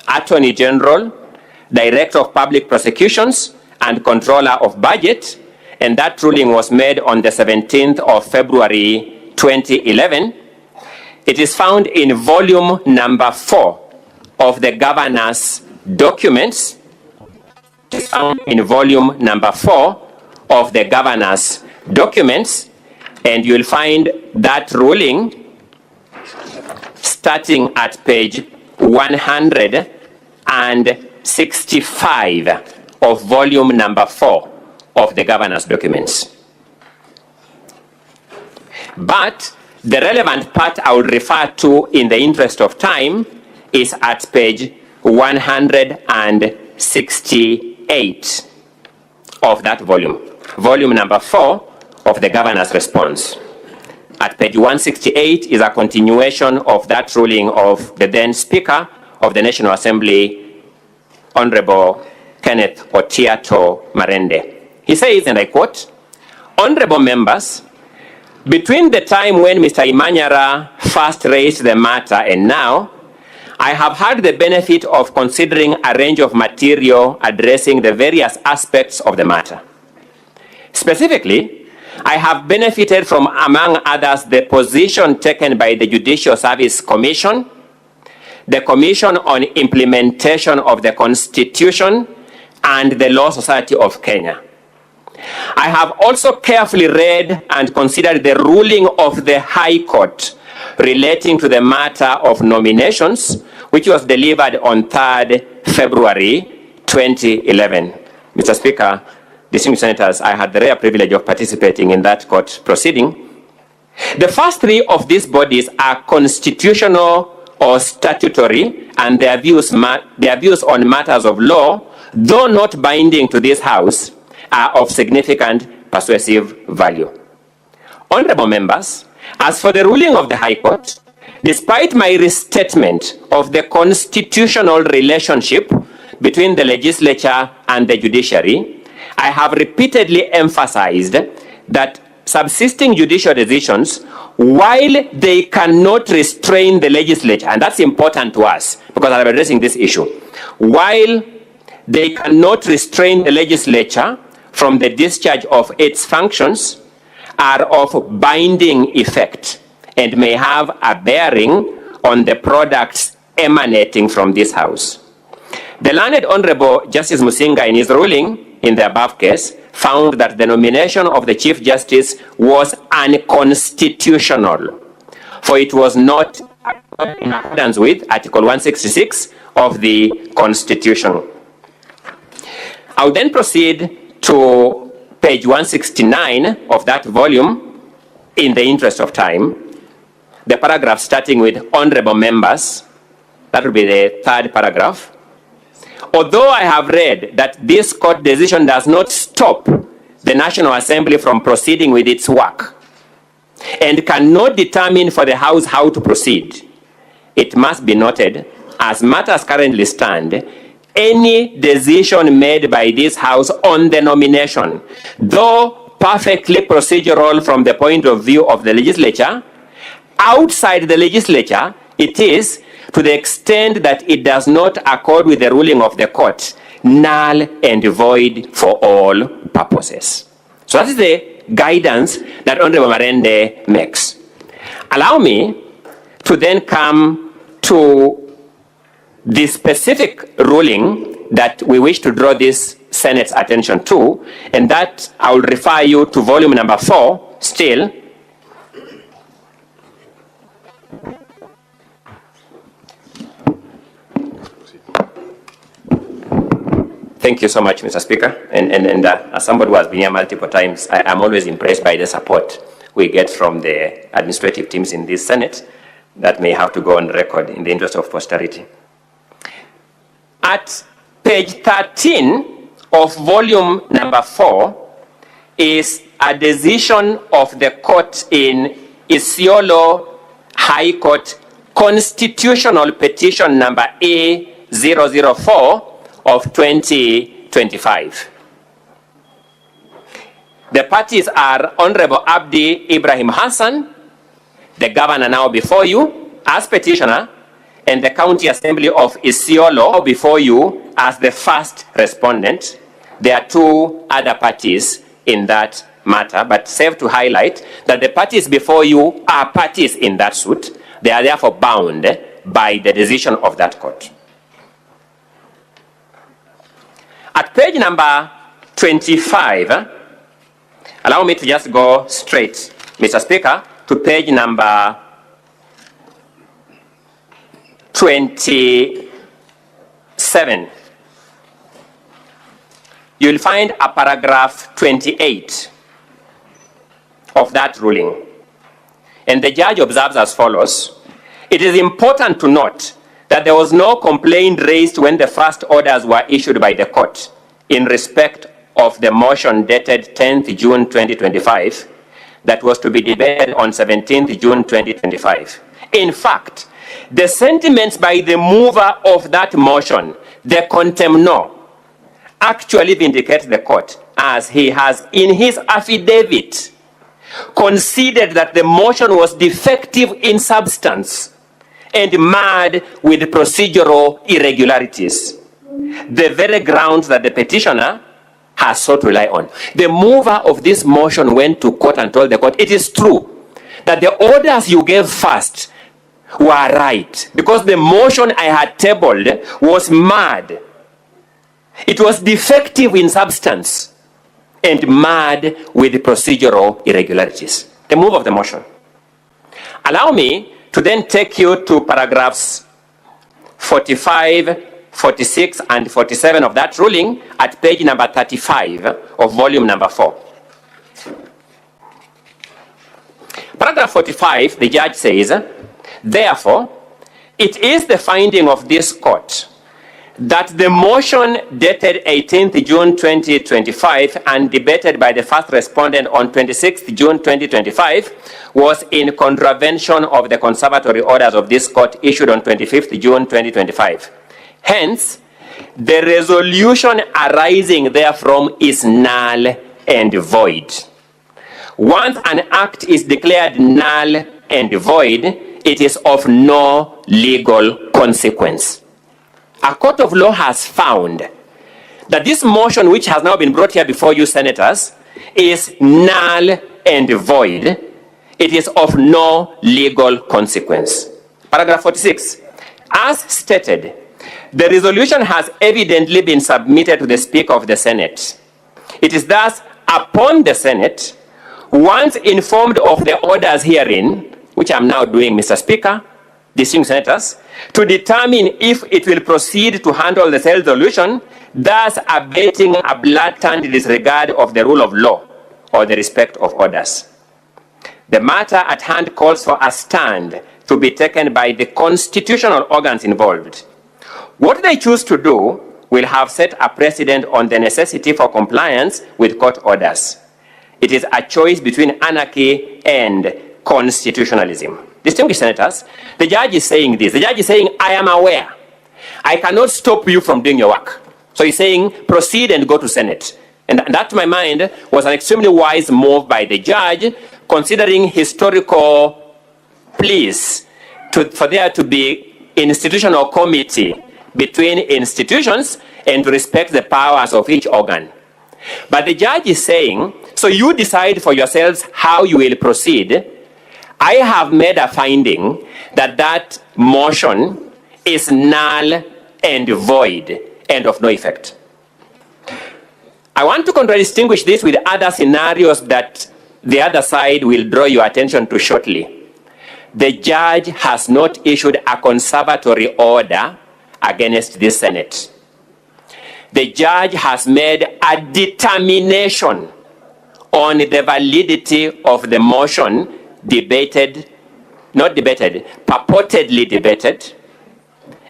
Attorney General, Director of Public Prosecutions, and Controller of Budget, and that ruling was made on the 17th of February 2011. It is found in volume number 4 of the governor's documents. It is found in volume number 4 of the governor's documents, and you'll find that ruling starting at page 165 of volume number 4 of the governor's documents. But the relevant part I would refer to in the interest of time is at page 168 of that volume. Volume number 4 of the governor's response. At page 168 is a continuation of that ruling of the then Speaker of the National Assembly, Honorable Kenneth Otiato Marende. He says, and I quote, "Honorable members, between the time when Mr. Imanyara first raised the matter and now, I have had the benefit of considering a range of material addressing the various aspects of the matter. Specifically, I have benefited from, among others, the position taken by the Judicial Service Commission, the Commission on Implementation of the Constitution, and the Law Society of Kenya. I have also carefully read and considered the ruling of the High Court relating to the matter of nominations, which was delivered on 3rd February 2011. Mr. Speaker, distinguished senators, I had the rare privilege of participating in that court proceeding. The first three of these bodies are constitutional or statutory, and their views on matters of law, though not binding to this House, are of significant persuasive value. Honorable members, as for the ruling of the High Court, despite my restatement of the constitutional relationship between the legislature and the judiciary, I have repeatedly emphasized that subsisting judicial decisions, while they cannot restrain the legislature, and that's important to us because I'm addressing this issue, while they cannot restrain the legislature from the discharge of its functions, are of binding effect and may have a bearing on the products emanating from this House. The learned Honorable Justice Musinga, in his ruling in the above case, found that the nomination of the Chief Justice was unconstitutional, for it was not in accordance with Article 166 of the Constitution. I'll then proceed to page 169 of that volume in the interest of time. the paragraph starting with honorable members. That will be the third paragraph. Although I have read that this court decision does not stop the National Assembly from proceeding with its work and cannot determine for the House how to proceed, it must be noted, as matters currently stand, any decision made by this House on the nomination, though perfectly procedural from the point of view of the legislature, outside the legislature, it is, to the extent that it does not accord with the ruling of the court, null and void for all purposes. So that is the guidance that Honorable Marende makes. Allow me to then come to the specific ruling that we wish to draw this Senate's attention to, and that I will refer you to volume number 4 still. Thank you so much, Mr. Speaker. And as somebody who has been here multiple times, I'm always impressed by the support we get from the administrative teams in this Senate that may have to go on record in the interest of posterity. At page 13 of volume number 4 is a decision of the court in Isiolo High Court Constitutional Petition number A004 of 2025. The parties are Honorable Abdi Ibrahim Hassan, the governor now before you as petitioner, and the County Assembly of Isiolo before you as the first respondent. There are two other parties in that matter, but safe to highlight that the parties before you are parties in that suit. They are therefore bound by the decision of that court. At page number 25, allow me to just go straight, Mr. Speaker, to page number 27. You'll find a paragraph 28 of that ruling. And the judge observes as follows: it is important to note that there was no complaint raised when the first orders were issued by the court in respect of the motion dated 10th June 2025 that was to be debated on 17th June 2025. In fact, the sentiments by the mover of that motion, the contemnor, actually vindicate the court, as he has in his affidavit conceded that the motion was defective in substance and marred with procedural irregularities, the very grounds that the petitioner has sought to rely on. The mover of this motion went to court and told the court, it is true that the orders you gave first were right, because the motion I had tabled was marred. It was defective in substance and marred with procedural irregularities. The move of the motion. Allow me to then take you to paragraphs 45, 46, and 47 of that ruling at page number 35 of volume number 4. Paragraph 45, the judge says, therefore, it is the finding of this court that the motion dated 18th June 2025 and debated by the first respondent on 26th June 2025 was in contravention of the conservatory orders of this court issued on 25th June 2025. Hence, the resolution arising therefrom is null and void. Once an act is declared null and void, it is of no legal consequence. A court of law has found that this motion, which has now been brought here before you, senators, is null and void. It is of no legal consequence. Paragraph 46. As stated, the resolution has evidently been submitted to the Speaker of the Senate. It is thus upon the Senate, once informed of the orders herein, which I'm now doing, Mr. Speaker, distinguished senators, to determine if it will proceed to handle the said resolution, thus abating a blatant disregard of the rule of law or the respect of orders. The matter at hand calls for a stand to be taken by the constitutional organs involved. What they choose to do will have set a precedent on the necessity for compliance with court orders. It is a choice between anarchy and constitutionalism. Distinguished senators, the judge is saying this. The judge is saying, I am aware. I cannot stop you from doing your work. So he's saying, proceed and go to Senate. And that, to my mind, was an extremely wise move by the judge, considering historical pleas for there to be institutional committee between institutions and to respect the powers of each organ. But the judge is saying, so you decide for yourselves how you will proceed. I have made a finding that that motion is null and void and of no effect. I want to contradistinguish this with other scenarios that the other side will draw your attention to shortly. The judge has not issued a conservatory order against this Senate. The judge has made a determination on the validity of the motion purportedly debated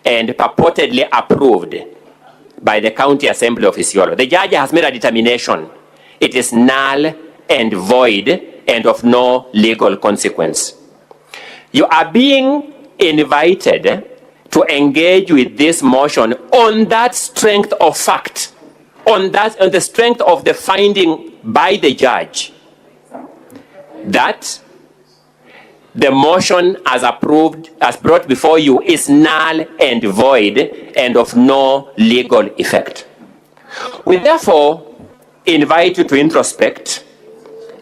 and purportedly approved by the County Assembly of Isiolo. The judge has made a determination. It is null and void and of no legal consequence. You are being invited to engage with this motion on that strength of fact, on the strength of the finding by the judge that the motion as approved, as brought before you, is null and void and of no legal effect. We therefore invite you to introspect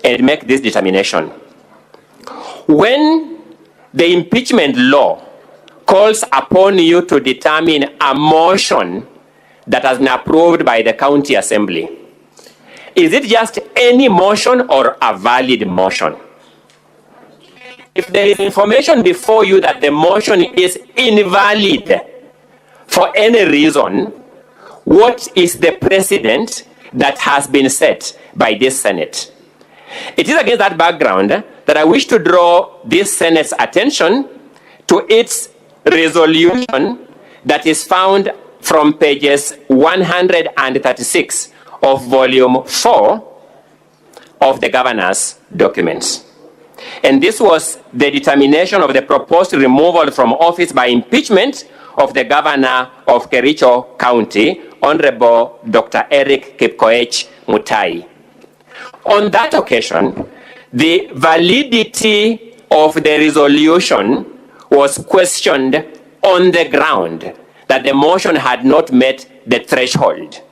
and make this determination. When the impeachment law calls upon you to determine a motion that has been approved by the county assembly, is it just any motion or a valid motion? If there is information before you that the motion is invalid for any reason, what is the precedent that has been set by this Senate? It is against that background that I wish to draw this Senate's attention to its resolution that is found from pages 136 of volume 4 of the governor's documents. And this was the determination of the proposed removal from office by impeachment of the governor of Kericho County, Honorable Dr. Eric Kipkoech Mutai. On that occasion, the validity of the resolution was questioned on the ground that the motion had not met the threshold.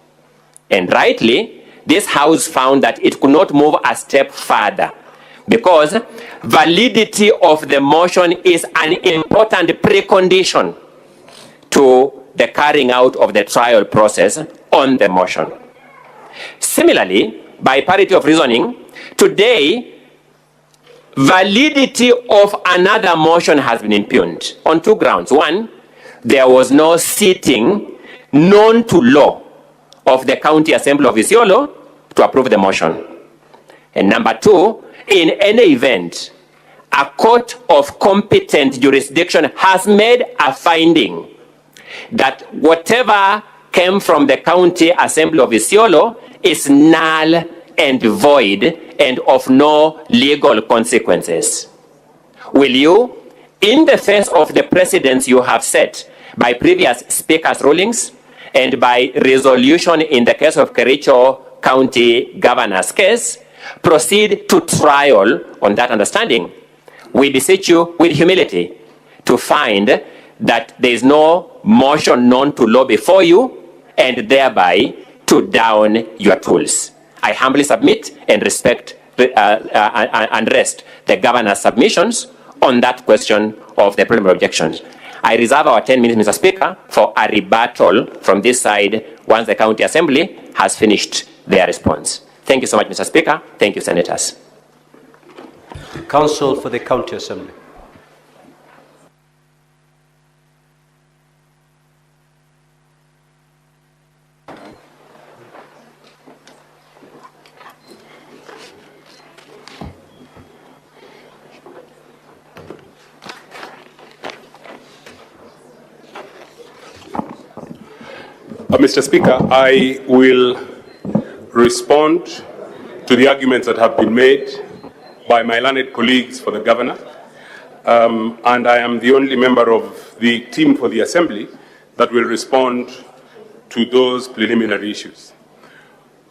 And rightly, this House found that it could not move a step further because validity of the motion is an important precondition to the carrying out of the trial process on the motion. Similarly, by parity of reasoning, today, validity of another motion has been impugned on two grounds. One, there was no sitting known to law of the County Assembly of Isiolo to approve the motion. And number two, in any event, a court of competent jurisdiction has made a finding that whatever came from the County Assembly of Isiolo is null and void and of no legal consequences. Will you, in the face of the precedents you have set by previous speakers' rulings and by resolution in the case of Kericho County Governor's case, proceed to trial on that understanding? We beseech you with humility to find that there is no motion known to law before you and thereby to down your tools. I humbly submit and respect and rest the governor's submissions on that question of the preliminary objections. I reserve our 10 minutes, Mr. Speaker, for a rebuttal from this side once the County Assembly has finished their response. Thank you so much, Mr. Speaker. Thank you, Senators. Counsel for the County Assembly. Mr. Speaker, I will respond to the arguments that have been made by my learned colleagues for the governor, and I am the only member of the team for the Assembly that will respond to those preliminary issues.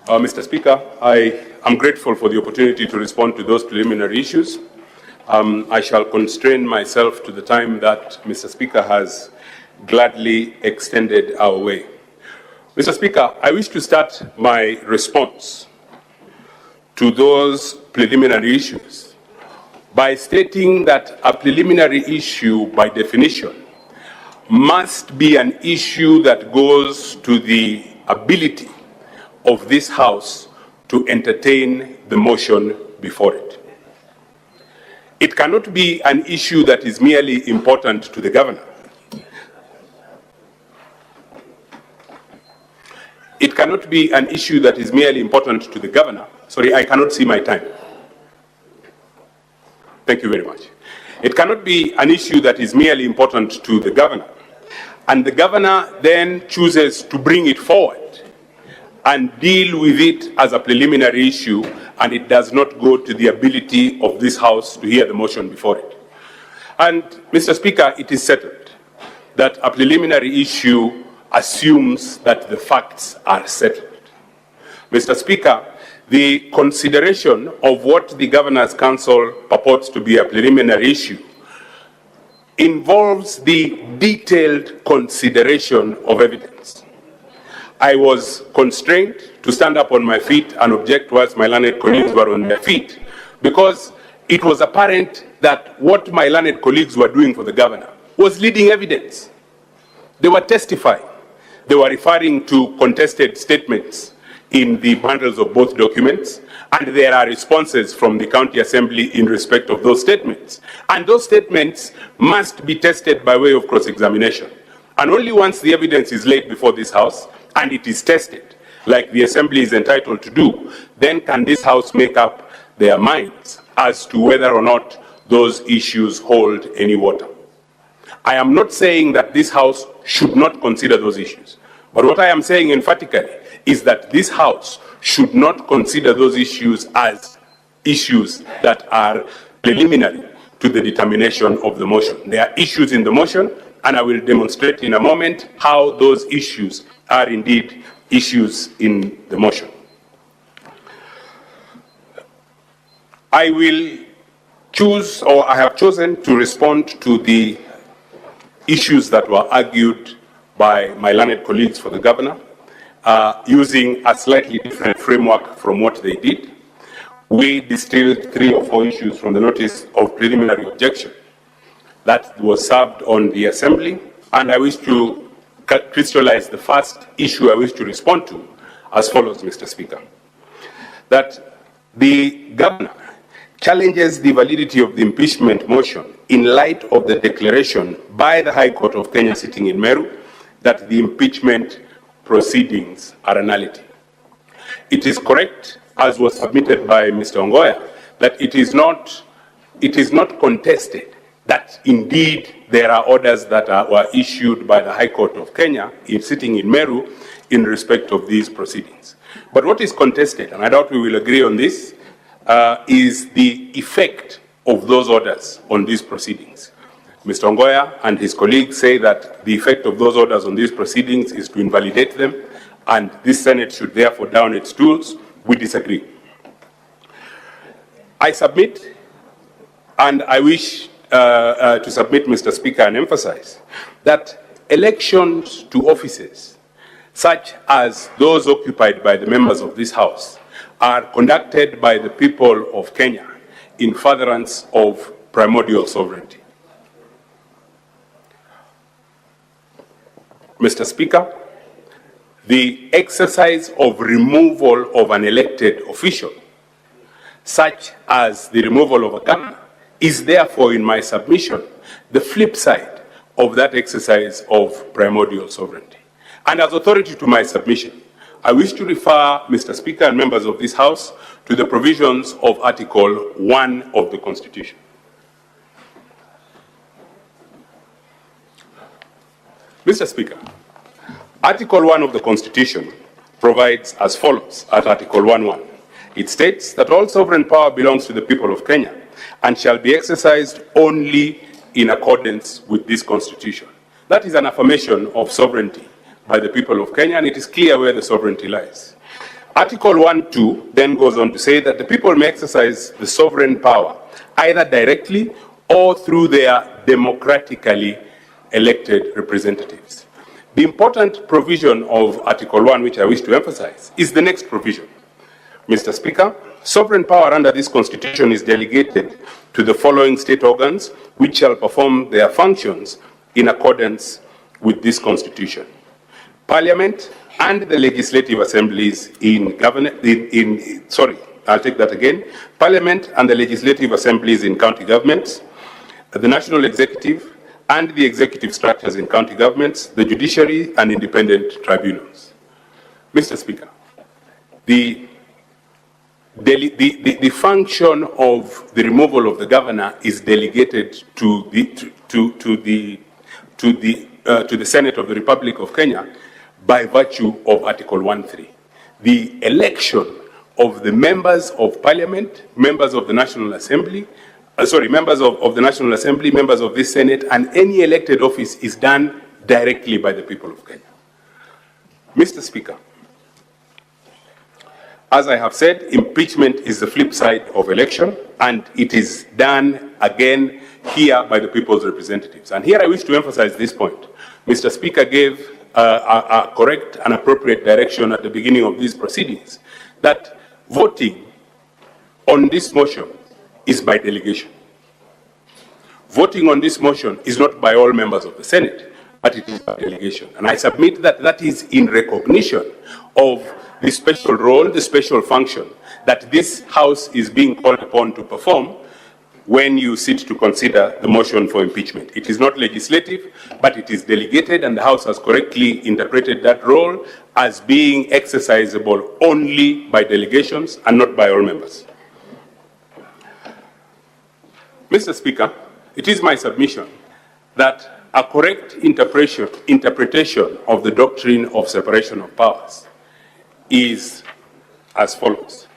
Mr. Speaker, I am grateful for the opportunity to respond to those preliminary issues. I shall constrain myself to the time that Mr. Speaker has gladly extended our way. Mr. Speaker, I wish to start my response to those preliminary issues by stating that a preliminary issue, by definition, must be an issue that goes to the ability of this House to entertain the motion before it. It cannot be an issue that is merely important to the governor. It cannot be an issue that is merely important to the governor. Sorry, I cannot see my time. Thank you very much. It cannot be an issue that is merely important to the governor, and the governor then chooses to bring it forward and deal with it as a preliminary issue, and it does not go to the ability of this House to hear the motion before it. And, Mr. Speaker, it is settled that a preliminary issue assumes that the facts are settled. Mr. Speaker, the consideration of what the Governor's Council purports to be a preliminary issue involves the detailed consideration of evidence. I was constrained to stand up on my feet and object whilst my learned colleagues were on their feet, because it was apparent that what my learned colleagues were doing for the governor was leading evidence. They were testifying. They were referring to contested statements in the bundles of both documents, and there are responses from the County Assembly in respect of those statements. And those statements must be tested by way of cross-examination. And only once the evidence is laid before this House and it is tested, like the Assembly is entitled to do, then can this House make up their minds as to whether or not those issues hold any water. I am not saying that this House should not consider those issues, but what I am saying emphatically is that this House should not consider those issues as issues that are preliminary to the determination of the motion. There are issues in the motion, and I will demonstrate in a moment how those issues are indeed issues in the motion. I will choose, or I have chosen to respond to the issues that were argued by my learned colleagues for the governor, using a slightly different framework from what they did. We distilled 3 or 4 issues from the notice of preliminary objection that was served on the Assembly, and I wish to crystallize the first issue I wish to respond to as follows, Mr. Speaker. That the governor challenges the validity of the impeachment motion in light of the declaration by the High Court of Kenya sitting in Meru that the impeachment proceedings are a nullity. It is correct, as was submitted by Mr. Ongoya, that it is not contested that indeed there are orders that were issued by the High Court of Kenya sitting in Meru in respect of these proceedings. But what is contested, and I doubt we will agree on this, is the effect of those orders on these proceedings. Mr. Ongoya and his colleagues say that the effect of those orders on these proceedings is to invalidate them, and this Senate should therefore down its tools. We disagree. I submit, and I wish to submit, Mr. Speaker, and emphasize that elections to offices, such as those occupied by the members of this House, are conducted by the people of Kenya in furtherance of primordial sovereignty. Mr. Speaker, the exercise of removal of an elected official, such as the removal of a governor, is therefore, in my submission, the flip side of that exercise of primordial sovereignty. And as authority to my submission, I wish to refer, Mr. Speaker and members of this House, to the provisions of Article 1 of the Constitution. Mr. Speaker, Article 1 of the Constitution provides as follows at Article 1:1. It states that all sovereign power belongs to the people of Kenya and shall be exercised only in accordance with this Constitution. That is an affirmation of sovereignty by the people of Kenya, and it is clear where the sovereignty lies. Article 1:2 then goes on to say that the people may exercise the sovereign power either directly or through their democratically elected representatives. The important provision of Article 1, which I wish to emphasize, is the next provision. Mr. Speaker, sovereign power under this Constitution is delegated to the following state organs, which shall perform their functions in accordance with this Constitution: Parliament and the legislative assemblies Parliament and the legislative assemblies in county governments, the national executive and the executive structures in county governments, the judiciary and independent tribunals. Mr. Speaker, the function of the removal of the governor is delegated to the Senate of the Republic of Kenya by virtue of Article 1:3. The election of the members of Parliament, members of the National Assembly, members of the National Assembly, members of this Senate, and any elected office is done directly by the people of Kenya. Mr. Speaker, as I have said, impeachment is the flip side of election, and it is done again here by the people's representatives. And here I wish to emphasize this point. Mr. Speaker gave a correct and appropriate direction at the beginning of these proceedings, that voting on this motion is by delegation. Voting on this motion is not by all members of the Senate, but it is by delegation. And I submit that that is in recognition of the special role, the special function that this House is being called upon to perform when you sit to consider the motion for impeachment. It is not legislative, but it is delegated, and the House has correctly interpreted that role as being exercisable only by delegations and not by all members. Mr. Speaker, it is my submission that a correct interpretation of the doctrine of separation of powers is as follows.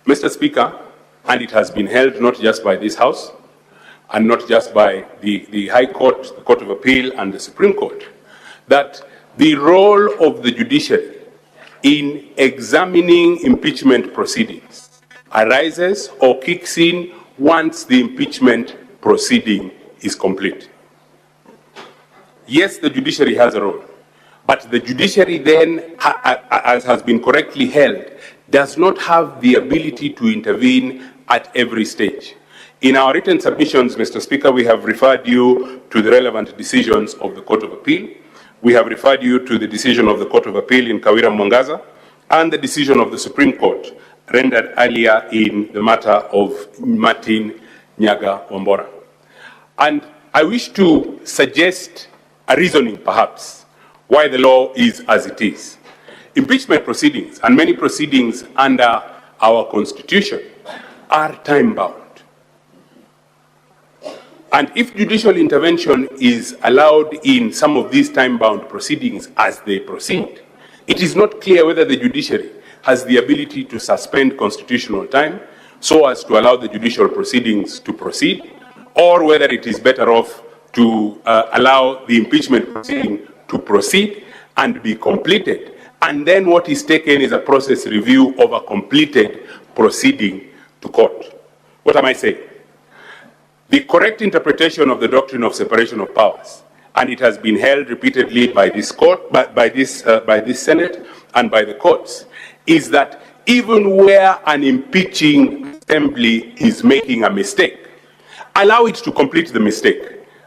Mr. Speaker, and it has been held not just by this House and not just by the High Court, the Court of Appeal, and the Supreme Court, that the role of the judiciary in examining impeachment proceedings arises or kicks in once the impeachment proceeding is complete. Yes, the judiciary has a role, but the judiciary then, as has been correctly held, does not have the ability to intervene at every stage. In our written submissions, Mr. Speaker, we have referred you to the relevant decisions of the Court of Appeal. We have referred you to the decision of the Court of Appeal in Kawira Mwangaza and the decision of the Supreme Court rendered earlier in the matter of Martin Nyaga Wambora. And I wish to suggest a reasoning, perhaps, why the law is as it is. Impeachment proceedings and many proceedings under our Constitution are time-bound. And if judicial intervention is allowed in some of these time-bound proceedings as they proceed, it is not clear whether the judiciary has the ability to suspend constitutional time so as to allow the judicial proceedings to proceed, or whether it is better off to allow the impeachment proceeding to proceed and be completed. And then what is taken is a process review of a completed proceeding to court. What am I saying? The correct interpretation of the doctrine of separation of powers, and it has been held repeatedly by this court, by this Senate, and by the courts, is that even where an impeaching assembly is making a mistake, allow it to complete the mistake.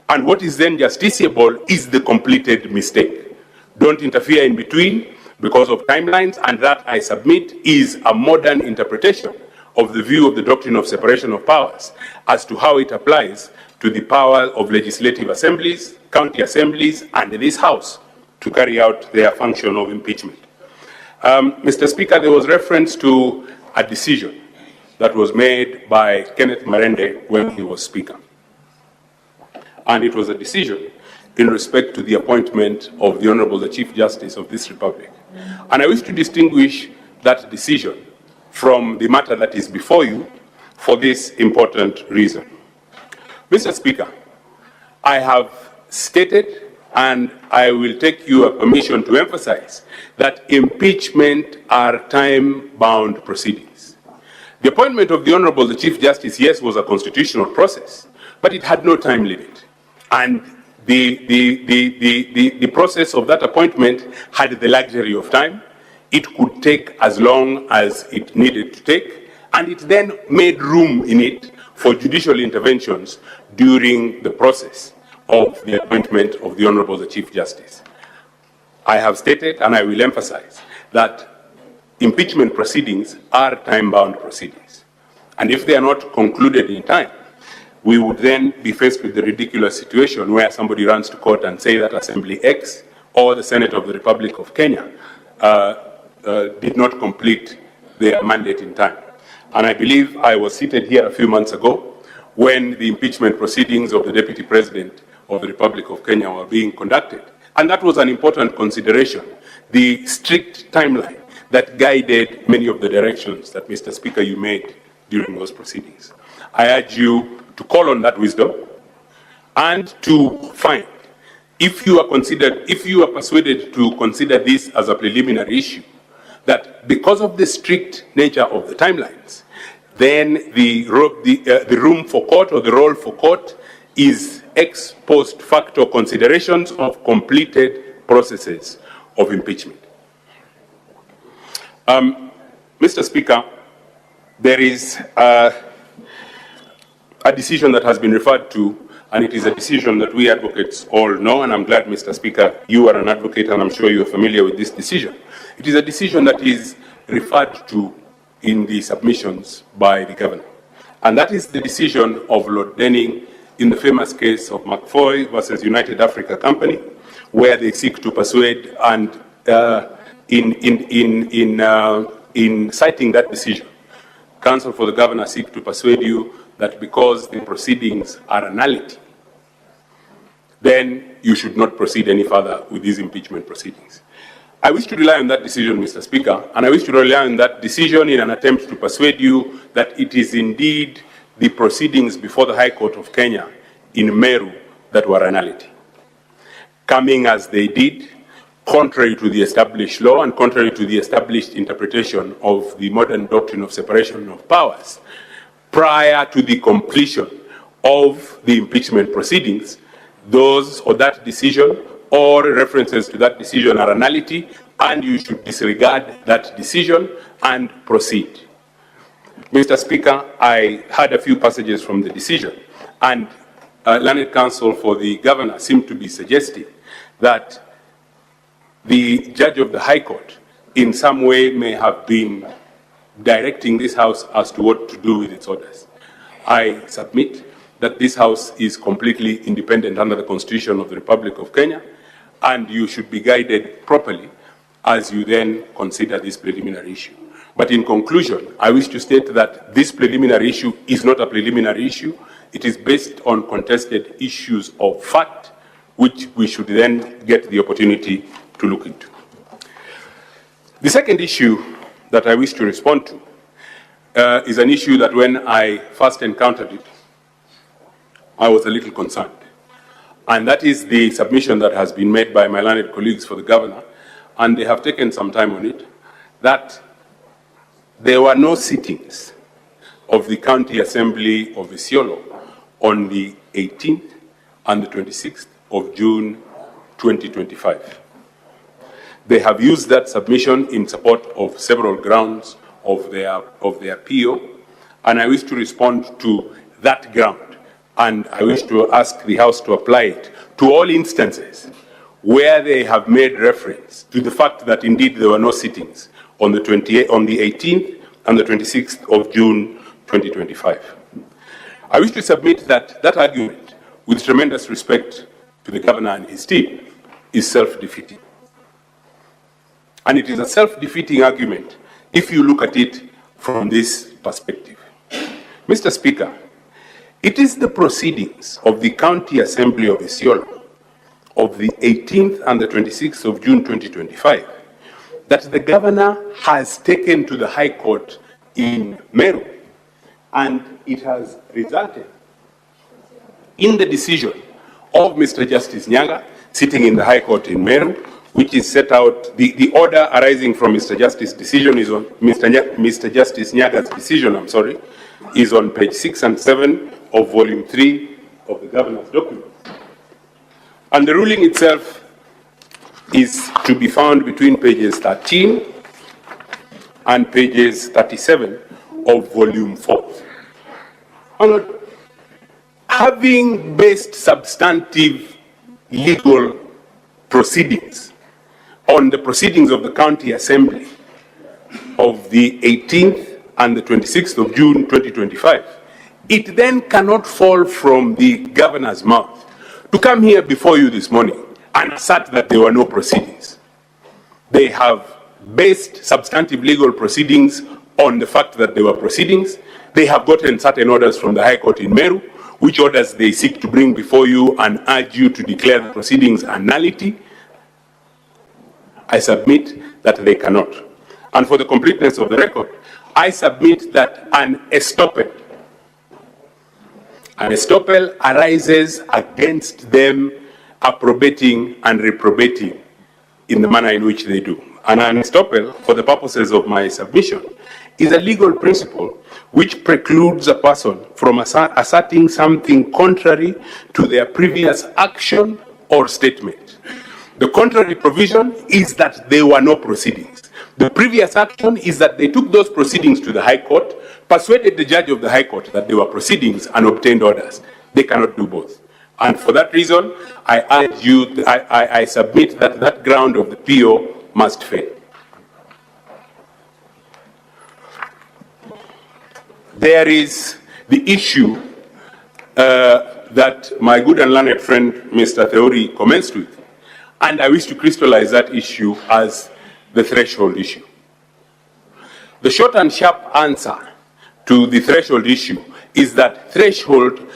And what is then justiciable is the completed mistake. Don't interfere in between because of timelines, and that, I submit, is a modern interpretation of the view of the doctrine of separation of powers as to how it applies to the power of legislative assemblies, county assemblies, and this House to carry out their function of impeachment. Mr. Speaker, there was reference to a decision that was made by Kenneth Marende when he was Speaker. And it was a decision in respect to the appointment of the Honorable the Chief Justice of this Republic. And I wish to distinguish that decision from the matter that is before you for this important reason. Mr. Speaker, I have stated, and I will take your permission to emphasize, that impeachment are time-bound proceedings. The appointment of the Honorable the Chief Justice, yes, was a constitutional process, but it had no time limit. And the process of that appointment had the luxury of time. It could take as long as it needed to take, and it then made room in it for judicial interventions during the process of the appointment of the Honorable the Chief Justice. I have stated, and I will emphasize, that impeachment proceedings are time-bound proceedings. And if they are not concluded in time, we would then be faced with the ridiculous situation where somebody runs to court and say that Assembly X or the Senate of the Republic of Kenya did not complete their mandate in time. And I believe I was seated here a few months ago when the impeachment proceedings of the Deputy President of the Republic of Kenya were being conducted. And that was an important consideration, the strict timeline that guided many of the directions that, Mr. Speaker, you made during those proceedings. I urge you to call on that wisdom and to find, if you are persuaded to consider this as a preliminary issue, that because of the strict nature of the timelines, then the room for court or the role for court is ex post facto considerations of completed processes of impeachment. Mr. Speaker, there is a decision that has been referred to, and it is a decision that we advocates all know, and I'm glad, Mr. Speaker, you are an advocate, and I'm sure you are familiar with this decision. It is a decision that is referred to in the submissions by the governor, and that is the decision of Lord Denning in the famous case of McFoy versus United Africa Company, where they seek to persuade, and in citing that decision, counsel for the governor seek to persuade you that because the proceedings are a nullity, then you should not proceed any further with these impeachment proceedings. I wish to rely on that decision, Mr. Speaker, and I wish to rely on that decision in an attempt to persuade you that it is indeed the proceedings before the High Court of Kenya in Meru that were a nullity. Coming as they did, contrary to the established law and contrary to the established interpretation of the modern doctrine of separation of powers, prior to the completion of the impeachment proceedings, those or that decision or references to that decision are a nullity, and you should disregard that decision and proceed. Mr. Speaker, I had a few passages from the decision, and learned counsel for the governor seemed to be suggesting that the judge of the High Court in some way may have been directing this House as to what to do with its orders. I submit that this House is completely independent under the Constitution of the Republic of Kenya, and you should be guided properly as you then consider this preliminary issue. But in conclusion, I wish to state that this preliminary issue is not a preliminary issue. It is based on contested issues of fact, which we should then get the opportunity to look into. The second issue that I wish to respond to is an issue that when I first encountered it, I was a little concerned. And that is the submission that has been made by my learned colleagues for the governor, and they have taken some time on it, that there were no sittings of the County Assembly of Isiolo on the 18th and the 26th of June 2025. They have used that submission in support of several grounds of their PO, and I wish to respond to that ground, and I wish to ask the House to apply it to all instances where they have made reference to the fact that indeed there were no sittings on the 18th and the 26th of June 2025. I wish to submit that that argument, with tremendous respect to the governor and his team, is self-defeating. And it is a self-defeating argument if you look at it from this perspective. Mr. Speaker, it is the proceedings of the County Assembly of Isiolo of the 18th and the 26th of June 2025, that the governor has taken to the High Court in Meru, and it has resulted in the decision of Mr. Justice Nyaga, sitting in the High Court in Meru, which is set out, the order arising from Mr. Justice's decision is on, Mr. Justice Nyaga's decision, is on page 6 and 7 of volume 3 of the governor's document. And the ruling itself is to be found between pages 13 and pages 37 of volume 4. And having based substantive legal proceedings on the proceedings of the County Assembly of the 18th and the 26th of June 2025, it then cannot fall from the governor's mouth to come here before you this morning and assert that there were no proceedings. They have based substantive legal proceedings on the fact that there were proceedings. They have gotten certain orders from the High Court in Meru, which orders they seek to bring before you and urge you to declare the proceedings a nullity. I submit that they cannot. And for the completeness of the record, I submit that an estoppel arises against them approbating and reprobating in the manner in which they do. And an estoppel, for the purposes of my submission, is a legal principle which precludes a person from asserting something contrary to their previous action or statement. The contrary provision is that there were no proceedings. The previous action is that they took those proceedings to the High Court, persuaded the judge of the High Court that there were proceedings, and obtained orders. They cannot do both. And for that reason, I urge you, I submit that that ground of the PO must fail. There is the issue that my good and learned friend, Mr. Theori, commenced with, and I wish to crystallize that issue as the threshold issue. The short and sharp answer to the threshold issue is that threshold,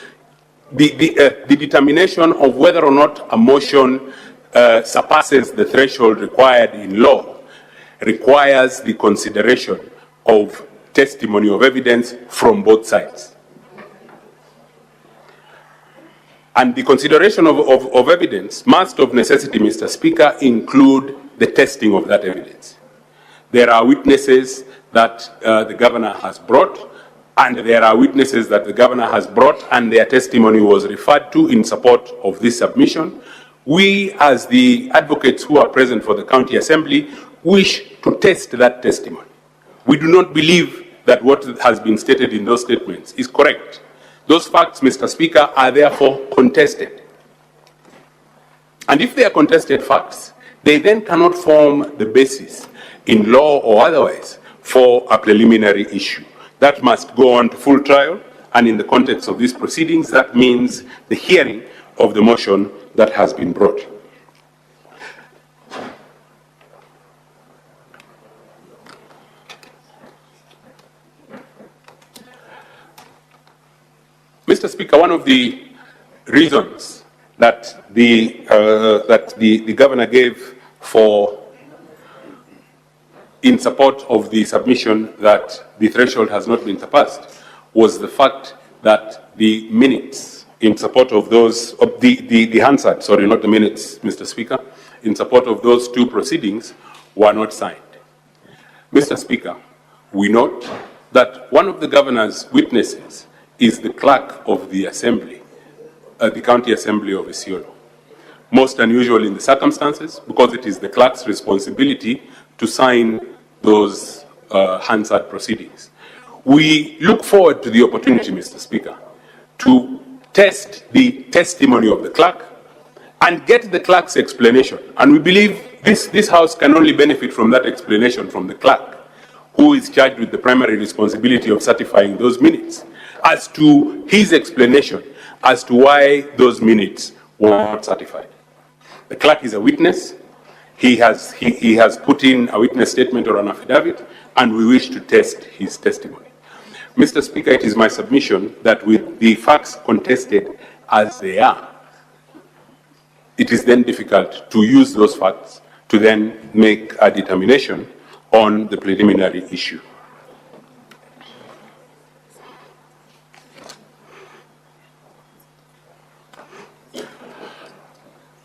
the determination of whether or not a motion surpasses the threshold required in law requires the consideration of testimony of evidence from both sides. And the consideration of evidence must of necessity, Mr. Speaker, include the testing of that evidence. There are witnesses that the governor has brought, and there are witnesses that the governor has brought and their testimony was referred to in support of this submission. We, as the advocates who are present for the County Assembly, wish to test that testimony. We do not believe that what has been stated in those statements is correct. Those facts, Mr. Speaker, are therefore contested. And if they are contested facts, they then cannot form the basis in law or otherwise for a preliminary issue. That must go on to full trial, and in the context of these proceedings, that means the hearing of the motion that has been brought. Mr. Speaker, one of the reasons that the governor gave for in support of the submission that the threshold has not been surpassed was the fact that the minutes in support of those, of the Hansard, sorry, not the minutes, Mr. Speaker, in support of those two proceedings were not signed. Mr. Speaker, we note that one of the governor's witnesses is the clerk of the assembly, the County Assembly of Isiolo. Most unusual in the circumstances, because it is the clerk's responsibility to sign those Hansard proceedings. We look forward to the opportunity, Mr. Speaker, to test the testimony of the clerk and get the clerk's explanation. And we believe this House can only benefit from that explanation from the clerk, who is charged with the primary responsibility of certifying those minutes, as to his explanation as to why those minutes were not certified. The clerk is a witness. He has put in a witness statement or an affidavit, and we wish to test his testimony. Mr. Speaker, it is my submission that with the facts contested as they are, it is then difficult to use those facts to then make a determination on the preliminary issue.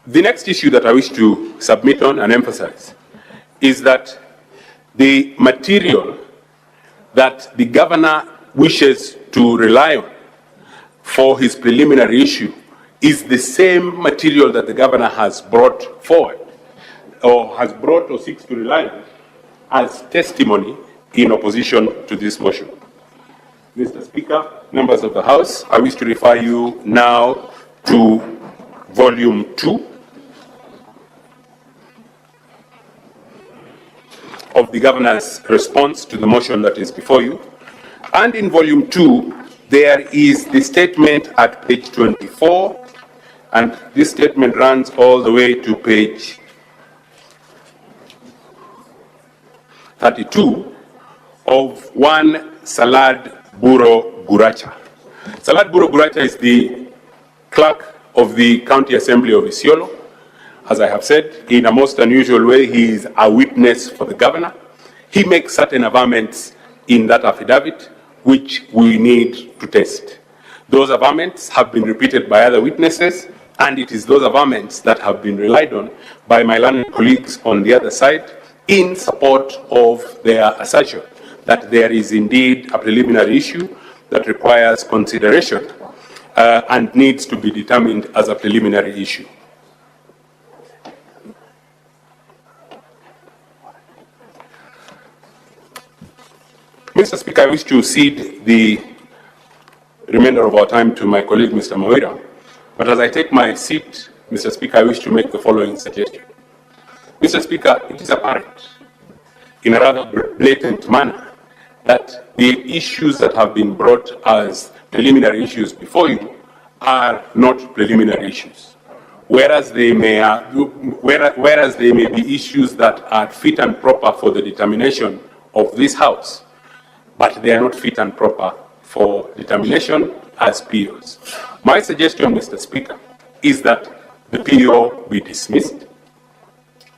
The next issue that I wish to submit on and emphasize is that the material that the governor wishes to rely on for his preliminary issue is the same material that the governor has brought forward or seeks to rely on as testimony in opposition to this motion. Mr. Speaker, members of the House, I wish to refer you now to Volume 2 of the governor's response to the motion that is before you. And in Volume 2, there is the statement at page 24, and this statement runs all the way to page 32 of one Salad Buro Guracha. Salad Buro Guracha is the clerk of the County Assembly of Isiolo. As I have said, in a most unusual way, he is a witness for the governor. He makes certain averments in that affidavit which we need to test. Those averments have been repeated by other witnesses, and it is those averments that have been relied on by my learned colleagues on the other side in support of their assertion that there is indeed a preliminary issue that requires consideration and needs to be determined as a preliminary issue. Mr. Speaker, I wish to cede the remainder of our time to my colleague, Mr. Mawira, but as I take my seat, Mr. Speaker, I wish to make the following suggestion. Mr. Speaker, it is apparent in a rather blatant manner that the issues that have been brought as preliminary issues before you are not preliminary issues, whereas they may be issues that are fit and proper for the determination of this House, but they are not fit and proper for determination as POs. My suggestion, Mr. Speaker, is that the PO be dismissed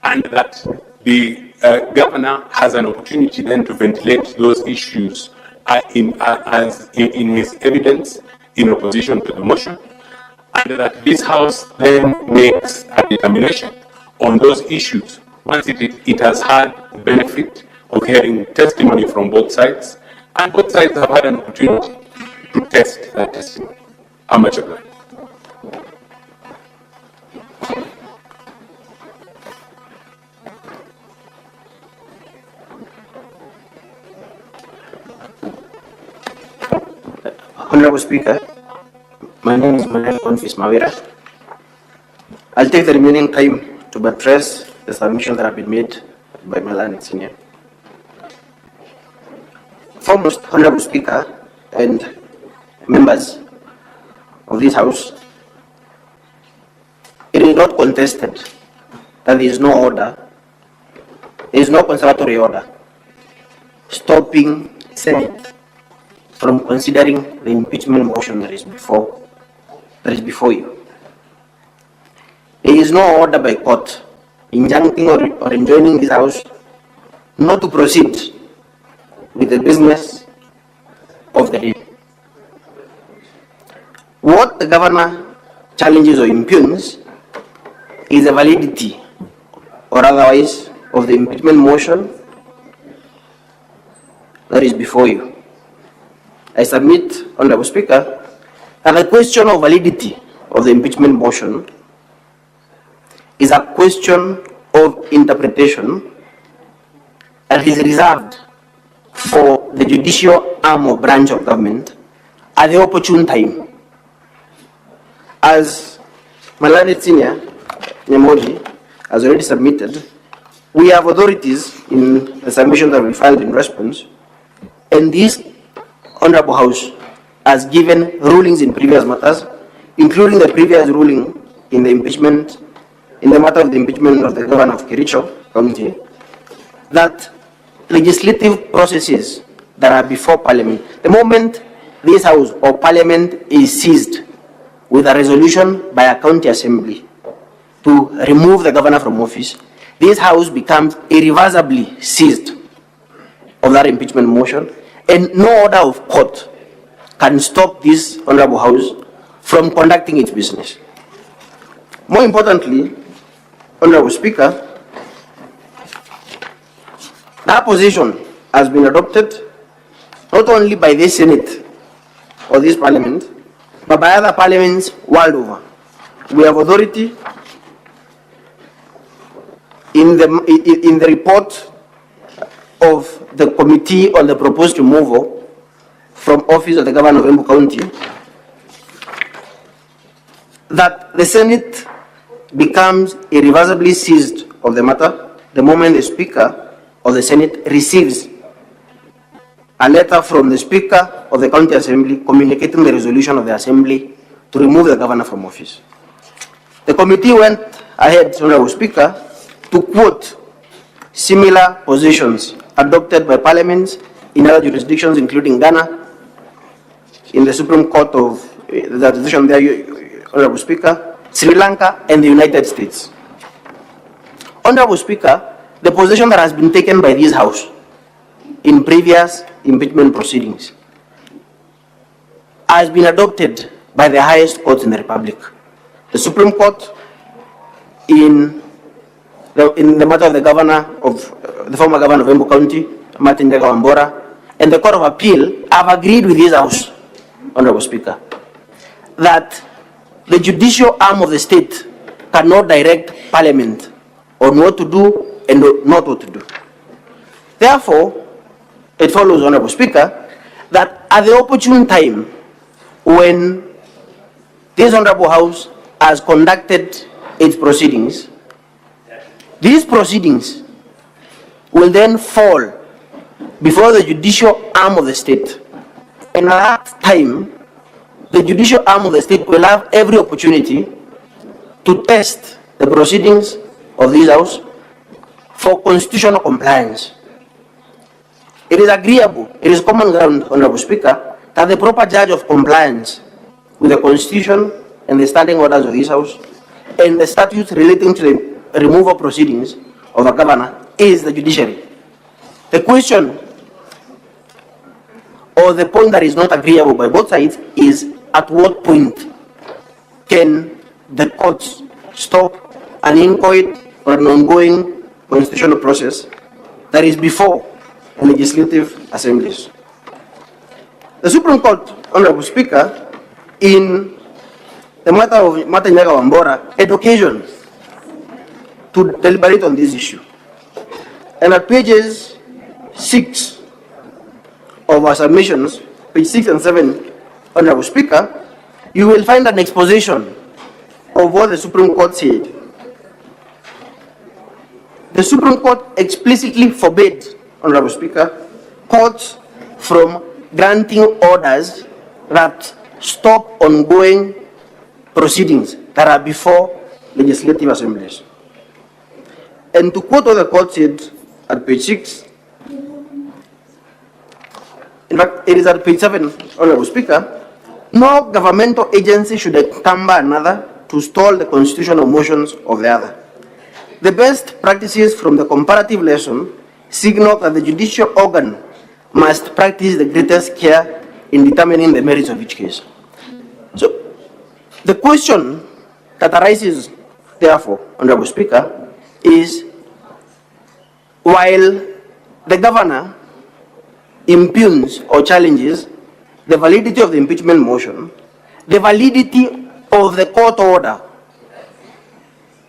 and that the governor has an opportunity then to ventilate those issues in his evidence in opposition to the motion, and that this House then makes a determination on those issues once it has had the benefit of hearing testimony from both sides, and both sides have had an opportunity to test that testimony. How much of that? Honorable Speaker, my name is Confis Mawira. I'll take the remaining time to address the submissions that have been made by my learned senior. Foremost, Honorable Speaker and members of this House, it is not contested that there is no order, there is no conservatory order stopping Senate from considering the impeachment motion that is before you. There is no order by court injuncting or enjoining this House not to proceed with the business of the day. What the governor challenges or impugns is the validity or otherwise of the impeachment motion that is before you. I submit, Honorable Speaker, that the question of validity of the impeachment motion is a question of interpretation and is reserved for the judicial arm or branch of government at the opportune time. As my learned senior, Nyamoji, has already submitted, we have authorities in the submission that we filed in response, and this Honorable House has given rulings in previous matters, including the previous ruling in the impeachment, in the matter of the impeachment of the governor of Kericho County, that legislative processes that are before Parliament, the moment this House or Parliament is seized with a resolution by a county assembly, to remove the governor from office, this House becomes irreversibly seized of that impeachment motion, and no order of court can stop this Honorable House from conducting its business. More importantly, Honorable Speaker, that position has been adopted not only by this Senate or this Parliament, but by other parliaments world over. We have authority in the report of the Committee on the proposed removal from office of the Governor of Embu County that the Senate becomes irreversibly seized of the matter the moment the Speaker of the Senate receives a letter from the Speaker of the County Assembly communicating the resolution of the Assembly to remove the Governor from office. The committee went ahead, Honorable Speaker, to quote similar positions adopted by parliaments in other jurisdictions, including Ghana, in the Supreme Court of the decision there, Honorable Speaker, Sri Lanka, and the United States. Honorable Speaker, the position that has been taken by this House in previous impeachment proceedings has been adopted by the highest court in the Republic. The Supreme Court, in the matter of the governor of the former governor of Embu County, Martin Wambora, and the Court of Appeal have agreed with this House, Honorable Speaker, that the judicial arm of the state cannot direct Parliament on what to do and not what to do. Therefore, it follows, Honorable Speaker, that at the opportune time when this Honorable House has conducted its proceedings, these proceedings will then fall before the judicial arm of the state. And at that time, the judicial arm of the state will have every opportunity to test the proceedings of this House for constitutional compliance. It is agreeable, it is common ground, Honorable Speaker, that the proper judge of compliance with the Constitution and the standing orders of this House and the statutes relating to the removal proceedings of a governor is the judiciary. The question or the point that is not agreeable by both sides is at what point can the courts stop an inchoate or an ongoing constitutional process that is before the legislative assemblies. The Supreme Court, Honorable Speaker, in the matter of Martin Wambora, had occasion to deliberate on this issue. And at pages 6 of our submissions, page 6 and 7, Honorable Speaker, you will find an exposition of what the Supreme Court said. The Supreme Court explicitly forbade, Honorable Speaker, courts from granting orders that stop ongoing proceedings that are before legislative assemblies. And to quote what the court said at page 6, in fact, it is at page 7, Honorable Speaker, no governmental agency should encumber another to stall the constitutional motions of the other. The best practices from the comparative lesson signal that the judicial organ must practice the greatest care in determining the merits of each case. So, the question that arises, therefore, Honorable Speaker, is while the governor impugns or challenges the validity of the impeachment motion, the validity of the court order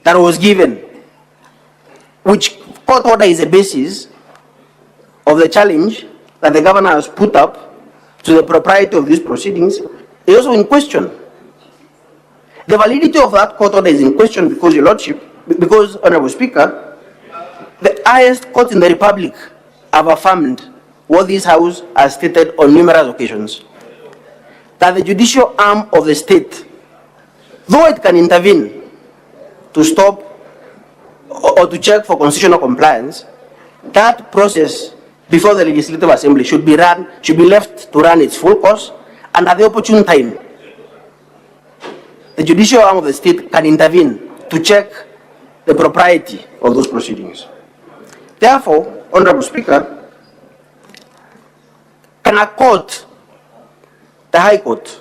that was given, which court order is a basis of the challenge that the governor has put up to the propriety of these proceedings, is also in question. The validity of that court order is in question because, Your Lordship, because, Honorable Speaker, the highest court in the Republic have affirmed what this House has stated on numerous occasions, that the judicial arm of the state, though it can intervene to stop or to check for constitutional compliance, that process before the Legislative Assembly should be left to run its full course, and at the opportune time, the judicial arm of the state can intervene to check the propriety of those proceedings. Therefore, Honorable Speaker, can a court, the High Court,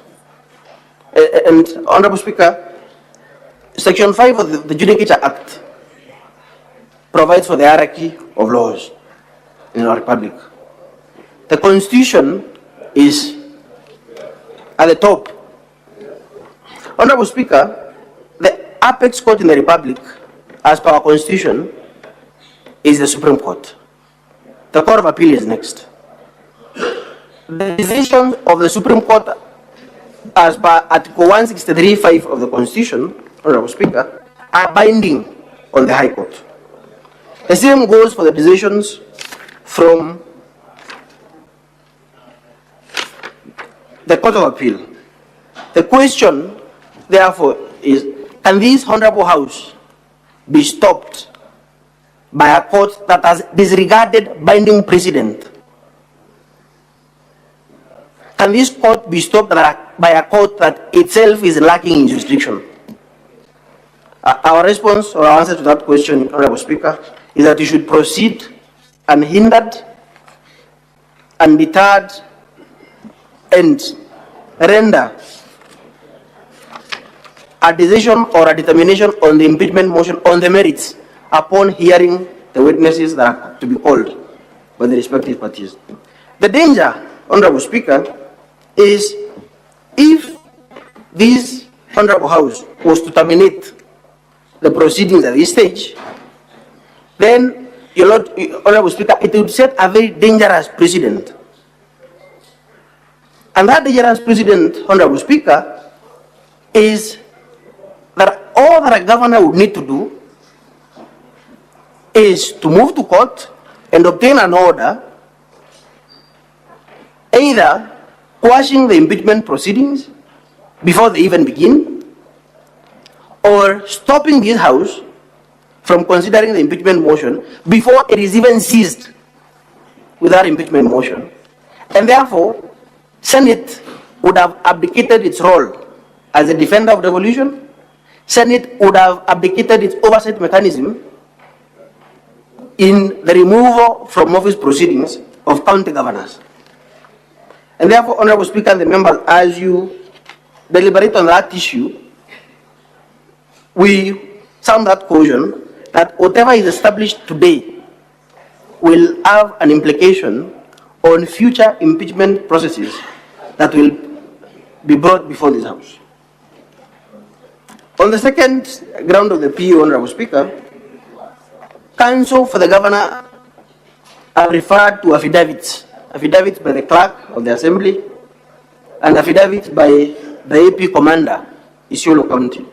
and Honorable Speaker, Section 5 of the Judicature Act provides for the hierarchy of laws in our republic. The Constitution is at the top. Honorable Speaker, the apex court in the republic, as per our Constitution, is the Supreme Court. The Court of Appeal is next. The decisions of the Supreme Court, as per Article 163(5) of the Constitution, Honorable Speaker, are binding on the High Court. The same goes for the decisions from the Court of Appeal. The question, therefore, is, can this Honorable House be stopped by a court that has disregarded binding precedent? Can this court be stopped by a court that itself is lacking in jurisdiction? Our response or our answer to that question, Honorable Speaker, is that you should proceed unhindered, undeterred, and render a decision or a determination on the impeachment motion on the merits upon hearing the witnesses that are to be called by the respective parties. The danger, Honorable Speaker, is if this Honorable House was to terminate the proceedings at this stage, then, Honorable Speaker, it would set a very dangerous precedent. And that dangerous precedent, Honorable Speaker, is that all that a governor would need to do is to move to court and obtain an order either quashing the impeachment proceedings before they even begin, or stopping this House from considering the impeachment motion before it is even seized with that impeachment motion. And therefore, Senate would have abdicated its role as a defender of devolution. Senate would have abdicated its oversight mechanism in the removal from office proceedings of county governors. And therefore, Honorable Speaker and the members, as you deliberate on that issue, we sound that caution that whatever is established today will have an implication on future impeachment processes that will be brought before this House. On the second ground of the PU, Honorable Speaker, counsel for the governor have referred to affidavits by the clerk of the assembly and affidavits by the AP commander, Isiolo County.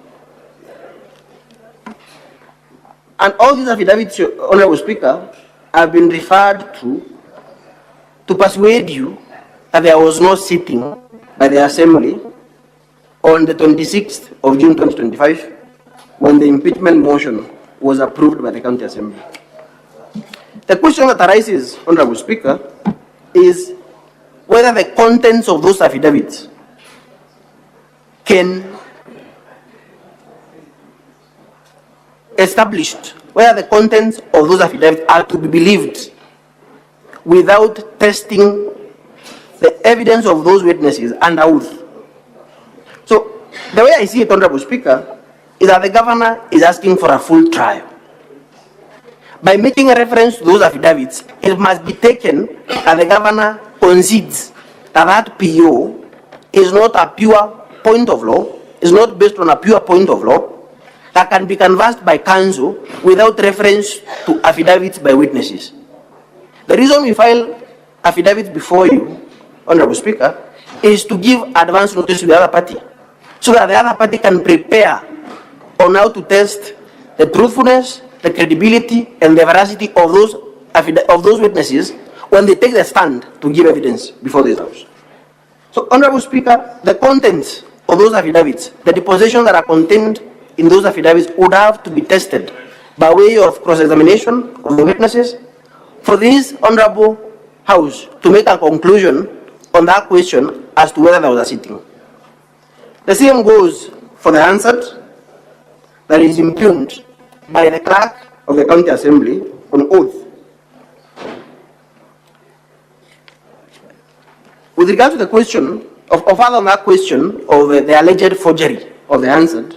And all these affidavits, Honorable Speaker, have been referred to persuade you that there was no sitting by the assembly on the 26th of June 2025 when the impeachment motion was approved by the county assembly. The question that arises, Honorable Speaker, is whether the contents of those affidavits can established, whether the contents of those affidavits are to be believed without testing the evidence of those witnesses under oath. So, the way I see it, Honorable Speaker, is that the governor is asking for a full trial. By making a reference to those affidavits, it must be taken that the governor concedes that that PO is not a pure point of law, is not based on a pure point of law, that can be canvassed by counsel without reference to affidavits by witnesses. The reason we file affidavits before you, Honorable Speaker, is to give advance notice to the other party, so that the other party can prepare on how to test the truthfulness, the credibility, and the veracity of those witnesses when they take the stand to give evidence before this House. So, Honorable Speaker, the contents of those affidavits, the depositions that are contained in those affidavits would have to be tested by way of cross-examination of the witnesses for this Honorable House to make a conclusion on that question as to whether there was a sitting. The same goes for the answered that is impugned by the clerk of the county assembly on oath. With regard to the question of further on that question of the alleged forgery of the answer,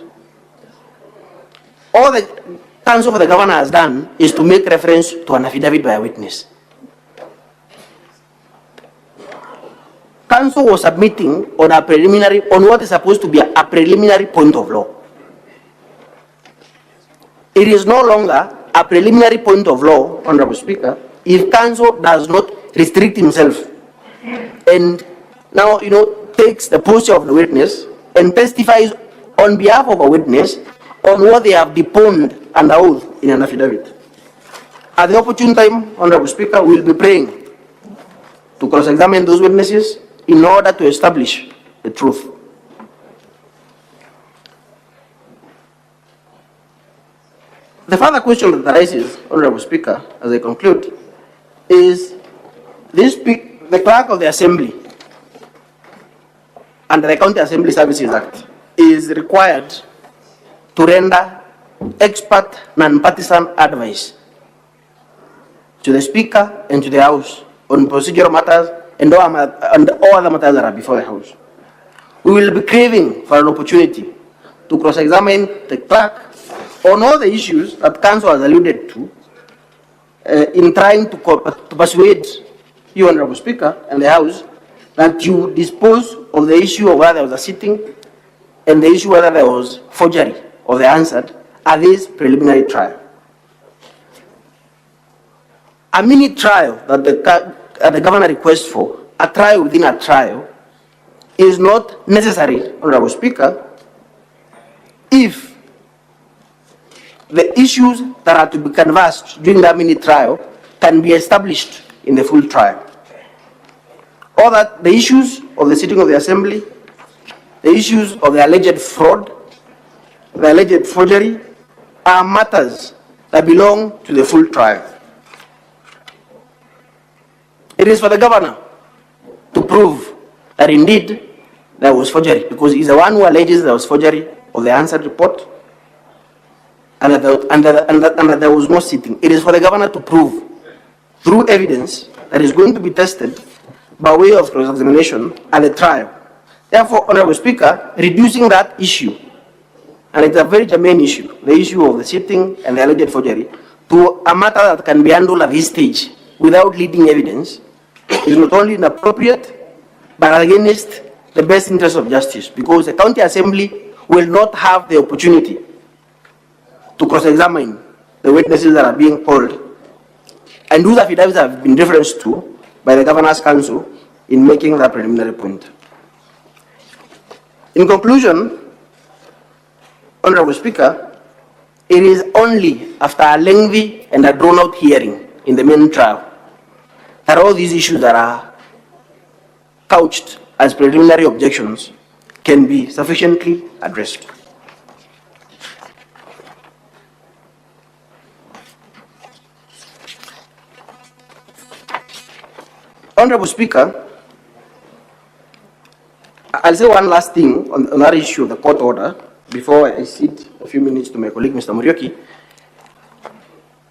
all the counsel for the governor has done is to make reference to an affidavit by a witness. Counsel was submitting on what is supposed to be a preliminary point of law. It is no longer a preliminary point of law, Honorable Speaker, if counsel does not restrict himself and now, takes the posture of the witness and testifies on behalf of a witness on what they have deponed under oath in an affidavit. At the opportune time, Honorable Speaker, we will be praying to cross-examine those witnesses in order to establish the truth. The further question that arises, Honorable Speaker, as I conclude, is the clerk of the assembly under the County Assembly Services Act is required to render expert non-partisan advice to the Speaker and to the House on procedural matters and all other matters that are before the House. We will be craving for an opportunity to cross-examine the clerk on all the issues that Council has alluded to in trying to persuade you, Honorable Speaker, and the House that you dispose of the issue of whether there was a sitting and the issue whether there was forgery of the answer at this preliminary trial. A mini trial that the governor requests for, a trial within a trial, is not necessary, Honorable Speaker, if the issues that are to be canvassed during that mini trial can be established in the full trial. Or that the issues of the sitting of the assembly, the issues of the alleged fraud, the alleged forgery, are matters that belong to the full trial. It is for the governor to prove that indeed there was forgery, because he's the one who alleges there was forgery of the answered report and that there was no sitting. It is for the governor to prove through evidence that is going to be tested by way of cross-examination at the trial. Therefore, Honorable Speaker, reducing that issue, and it's a very germane issue, the issue of the sitting and the alleged forgery, to a matter that can be handled at this stage without leading evidence, is not only inappropriate, but against the best interest of justice, because the County Assembly will not have the opportunity to cross-examine the witnesses that are being called and whose affidavits have been referenced to by the Governor's Council in making that preliminary point. In conclusion, Honorable Speaker, it is only after a lengthy and a drawn-out hearing in the main trial that all these issues that are couched as preliminary objections can be sufficiently addressed. Honorable Speaker, I'll say one last thing on that issue of the court order before I cede a few minutes to my colleague, Mr. Muriuki.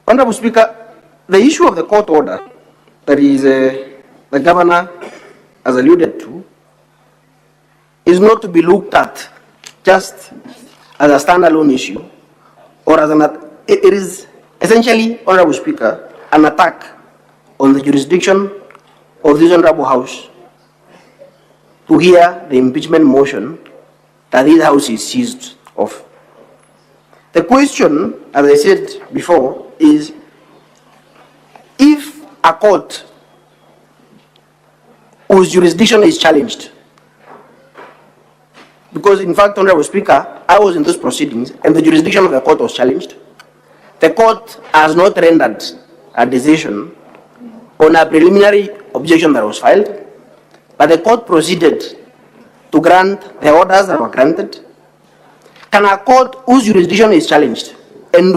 Honorable Speaker, the issue of the court order that is the governor has alluded to is not to be looked at just as a standalone issue or as it is essentially, Honorable Speaker, an attack on the jurisdiction of this Honorable House to hear the impeachment motion that this House is seized of. The question, as I said before, is if a court whose jurisdiction is challenged, because in fact, Honorable Speaker, I was in those proceedings and the jurisdiction of the court was challenged. The court has not rendered a decision on a preliminary objection that was filed, but the court proceeded to grant the orders that were granted. Can a court whose jurisdiction is challenged and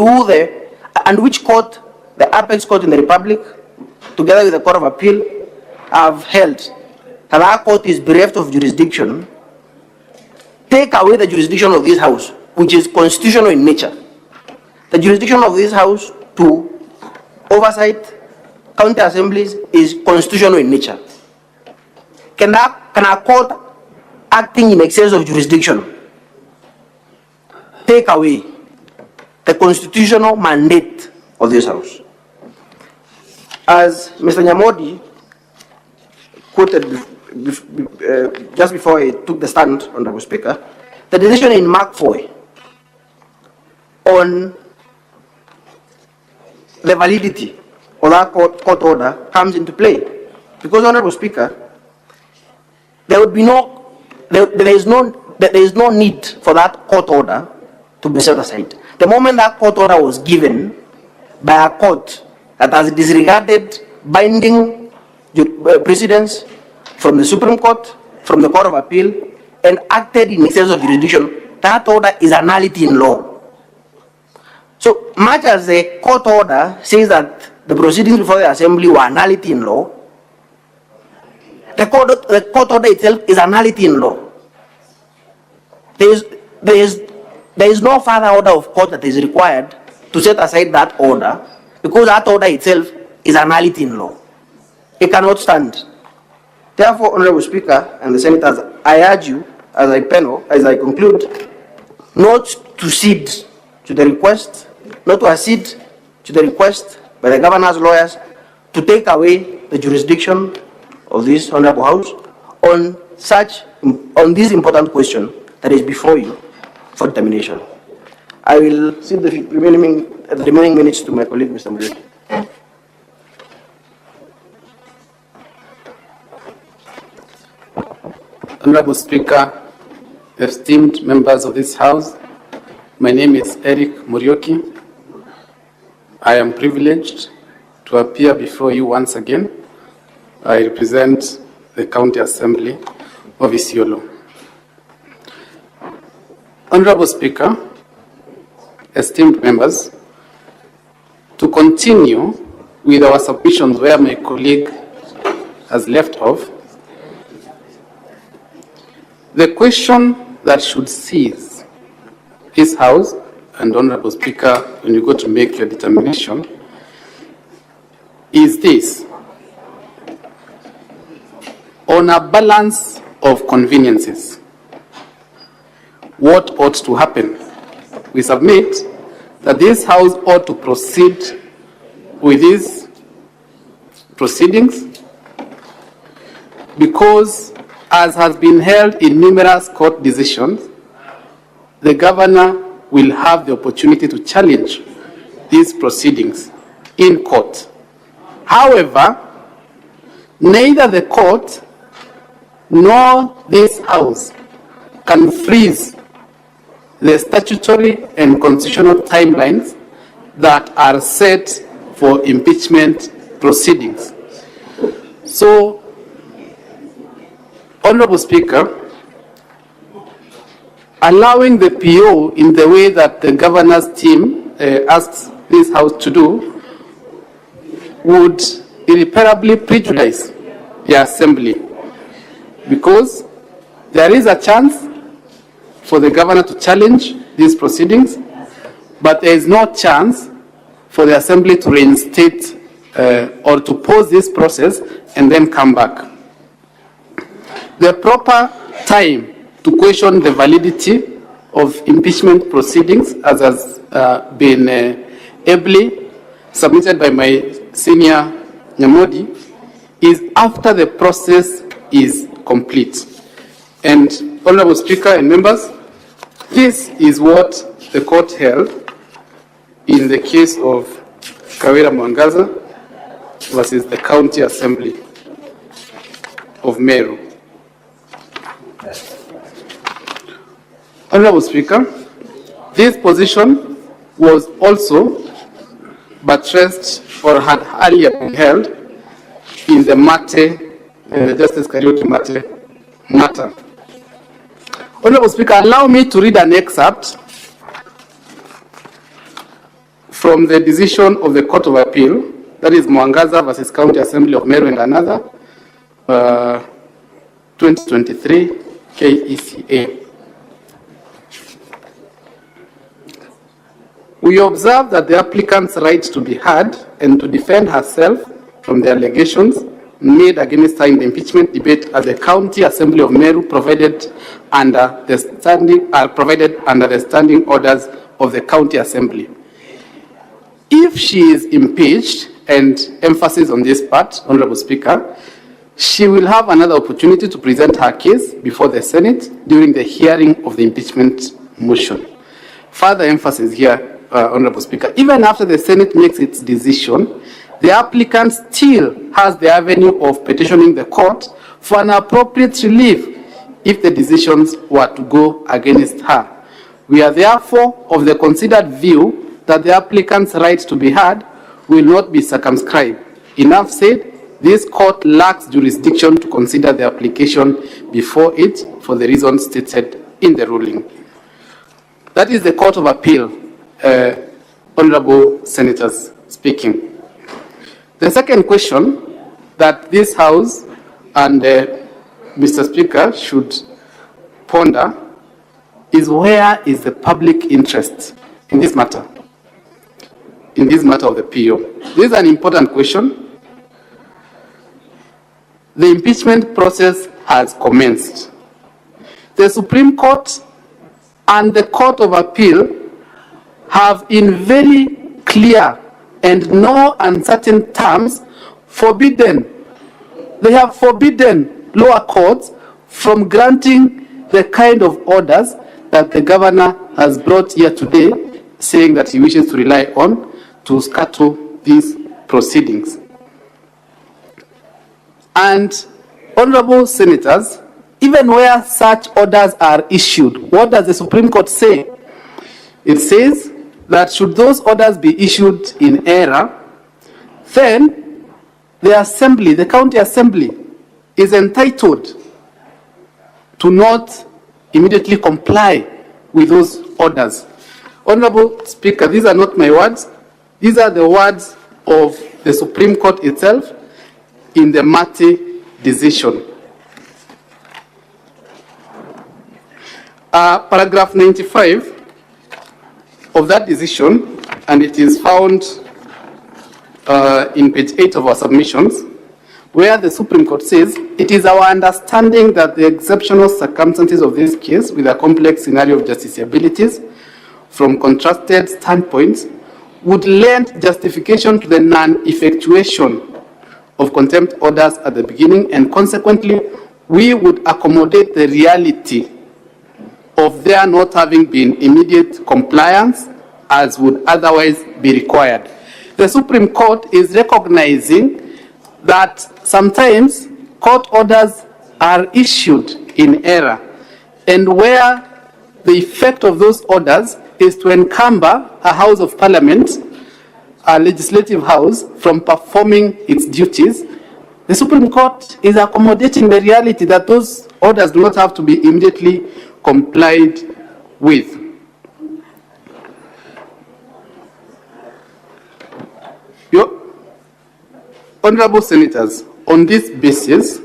which court, the apex court in the Republic, together with the Court of Appeal, have held that our court is bereft of jurisdiction, take away the jurisdiction of this House which is constitutional in nature. The jurisdiction of this House to oversight county assemblies is constitutional in nature. Can a court acting in excess of jurisdiction take away the constitutional mandate of this House? As Mr. Nyamodi quoted just before he took the stand, Honorable Speaker, the decision in Mark 4 on the validity of that court order comes into play. Because, Honorable Speaker, there is no need for that court order to be set aside. The moment that court order was given by a court that has disregarded binding precedents from the Supreme Court, from the Court of Appeal, and acted in excess of jurisdiction, that order is a nullity in law. So much as the court order says that the proceedings before the Assembly were a nullity in law, the court order itself is a nullity in law. There is no further order of court that is required to set aside that order, because that order itself is a nullity in law. It cannot stand. Therefore, Honorable Speaker and the Senators, I urge you, as I conclude, not to cede to the request, not to accede to the request by the governor's lawyers to take away the jurisdiction of this Honorable House on this important question that is before you for determination. I will cede the remaining minutes to my colleague, Mr. Murray. Honorable Speaker, esteemed members of this House, my name is Eric Murioki. I am privileged to appear before you once again. I represent the County Assembly of Isiolo. Honorable Speaker, esteemed members, to continue with our submissions where my colleague has left off, the question that should seize this House, and Honorable Speaker, when you go to make your determination, is this: on a balance of conveniences, what ought to happen? We submit that this House ought to proceed with these proceedings because, as has been held in numerous court decisions, the governor will have the opportunity to challenge these proceedings in court. However, neither the court nor this House can freeze the statutory and constitutional timelines that are set for impeachment proceedings. So, Honorable Speaker, allowing the PO in the way that the governor's team asks this House to do would irreparably prejudice the Assembly, because there is a chance for the governor to challenge these proceedings, but there is no chance for the Assembly to reinstate or to pause this process and then come back. The proper time to question the validity of impeachment proceedings, as has been ably submitted by my senior Nyamodi, is after the process is complete. And Honorable Speaker and members, this is what the court held in the case of Kawira Mwangaza versus the County Assembly of Meru. Honorable Speaker, this position was also buttressed or had earlier been held in the Justice Kariuki Mate matter. Honorable Speaker, allow me to read an excerpt from the decision of the Court of Appeal, that is Mwangaza versus County Assembly of Meru and another, 2023 KECA. We observe that the applicant's right to be heard and to defend herself from the allegations made against her in the impeachment debate at the County Assembly of Meru provided under the standing orders of the County Assembly. If she is impeached, and emphasis on this part, Honorable Speaker, she will have another opportunity to present her case before the Senate during the hearing of the impeachment motion. Further emphasis here, Honorable Speaker, even after the Senate makes its decision, the applicant still has the avenue of petitioning the court for an appropriate relief if the decisions were to go against her. We are therefore of the considered view that the applicant's right to be heard will not be circumscribed. Enough said, this court lacks jurisdiction to consider the application before it for the reasons stated in the ruling. That is the Court of Appeal, Honorable Senators speaking. The second question that this House and Mr. Speaker should ponder is, where is the public interest in this matter? In this matter of the PO. This is an important question. The impeachment process has commenced. The Supreme Court and the Court of Appeal have in very clear and no uncertain terms forbidden. They have forbidden lower courts from granting the kind of orders that the governor has brought here today, saying that he wishes to rely on to scuttle these proceedings. And honorable senators, even where such orders are issued, what does the Supreme Court say? It says that should those orders be issued in error, then the assembly, the county assembly, is entitled to not immediately comply with those orders. Honorable Speaker, these are not my words. These are the words of the Supreme Court itself in the Mati decision. Paragraph 95 of that decision, and it is found in page 8 of our submissions, where the Supreme Court says, it is our understanding that the exceptional circumstances of this case, with a complex scenario of justiciabilities from contrasted standpoints, would lend justification to the non-effectuation of contempt orders at the beginning, and consequently, we would accommodate the reality of their not having been immediate compliance as would otherwise be required. The Supreme Court is recognizing that sometimes court orders are issued in error, and where the effect of those orders is to encumber a House of Parliament, a legislative house, from performing its duties, the Supreme Court is accommodating the reality that those orders do not have to be immediately complied with. Your honorable senators, on this basis,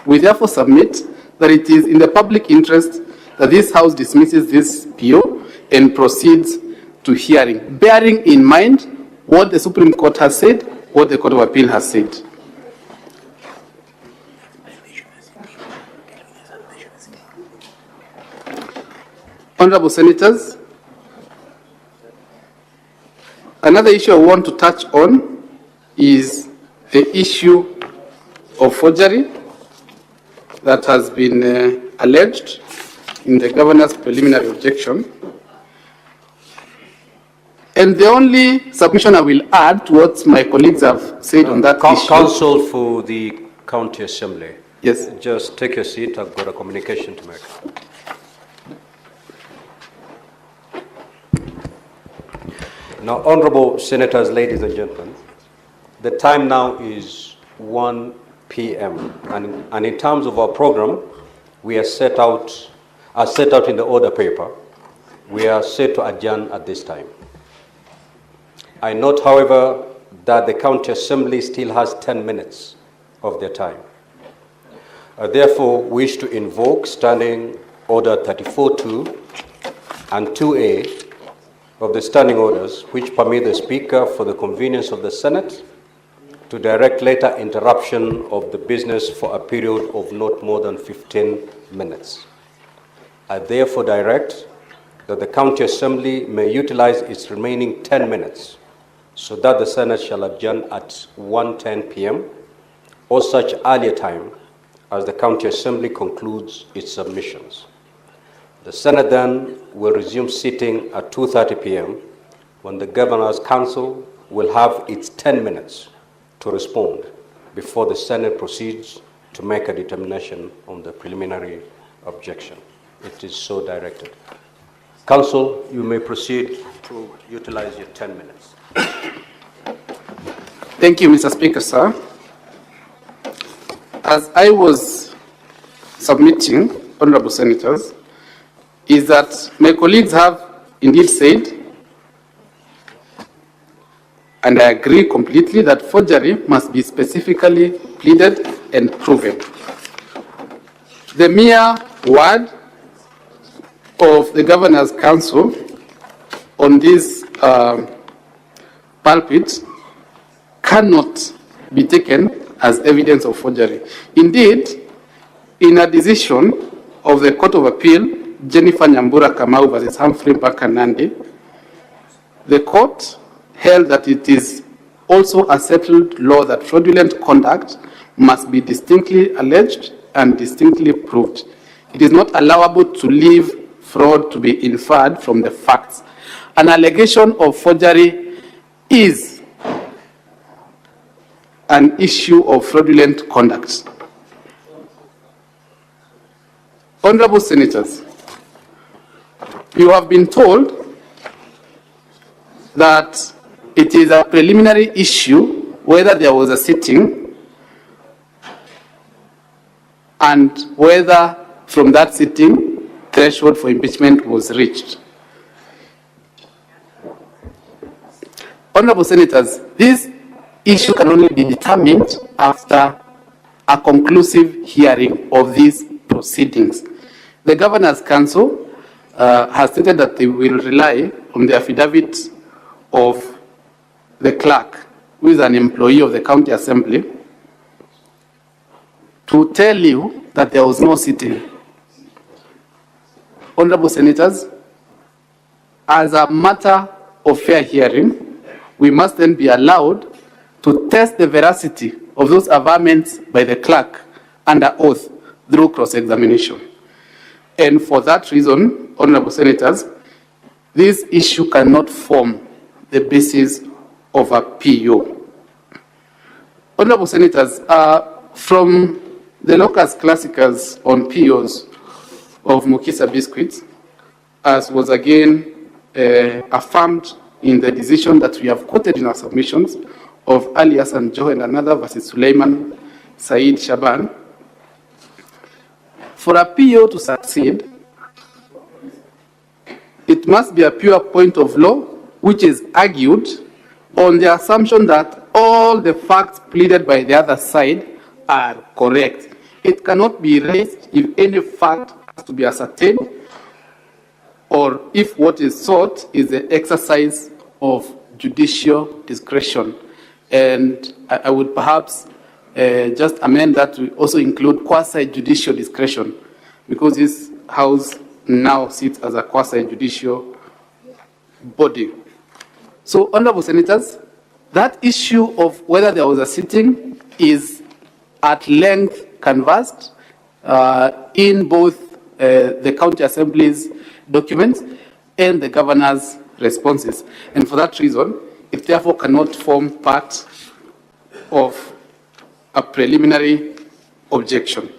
we therefore submit that it is in the public interest that this House dismisses this PO and proceeds to hearing, bearing in mind what the Supreme Court has said, what the Court of Appeal has said. Honorable senators, another issue I want to touch on is the issue of forgery that has been alleged in the governor's preliminary objection. And the only submission I will add to what my colleagues have said on that issue. Counsel for the County Assembly. Yes. Just take your seat. I've got a communication to make. Now, honorable senators, ladies and gentlemen, the time now is 1 p.m. And in terms of our program, we are set out in the order paper. We are set to adjourn at this time. I note, however, that the County Assembly still has 10 minutes of their time. I therefore wish to invoke Standing Order 34-2 and 2A of the standing orders which permit the Speaker, for the convenience of the Senate, to direct later interruption of the business for a period of not more than 15 minutes. I therefore direct that the County Assembly may utilize its remaining 10 minutes so that the Senate shall adjourn at 1:10 p.m. or such earlier time as the County Assembly concludes its submissions. The Senate then will resume sitting at 2:30 p.m. when the Governor's Council will have its 10 minutes to respond before the Senate proceeds to make a determination on the preliminary objection. It is so directed. Council, you may proceed to utilize your 10 minutes. Thank you, Mr. Speaker, sir. As I was submitting, honorable senators, is that my colleagues have indeed said, and I agree completely, that forgery must be specifically pleaded and proven. The mere word of the Governor's Council on this pulpit cannot be taken as evidence of forgery. Indeed, in a decision of the Court of Appeal, Jennifer Nyambura Kamau versus Humphrey Bakanandi, the court held that it is also a settled law that fraudulent conduct must be distinctly alleged and distinctly proved. It is not allowable to leave fraud to be inferred from the facts. An allegation of forgery is an issue of fraudulent conduct. Honorable senators, you have been told that it is a preliminary issue whether there was a sitting and whether from that sitting threshold for impeachment was reached. Honorable senators, this issue can only be determined after a conclusive hearing of these proceedings. The Governor's Council has stated that they will rely on the affidavit of the clerk, who is an employee of the County Assembly, to tell you that there was no sitting. Honorable senators, as a matter of fair hearing, we must then be allowed to test the veracity of those averments by the clerk under oath through cross-examination. And for that reason, honorable senators, this issue cannot form the basis of a PO. Honorable senators, from the locus classicus on POs of Mukisa Biscuits, as was again affirmed in the decision that we have quoted in our submissions of Ali Hassan Joe and another versus Suleiman Said Shaban, for a PO to succeed, it must be a pure point of law which is argued on the assumption that all the facts pleaded by the other side are correct. It cannot be raised if any fact has to be ascertained or if what is sought is the exercise of judicial discretion. And I would perhaps just amend that to also include quasi-judicial discretion, because this House now sits as a quasi-judicial body. So, honorable senators, that issue of whether there was a sitting is at length canvassed in both the County Assembly's documents and the Governor's responses. And for that reason, it therefore cannot form part of a preliminary objection.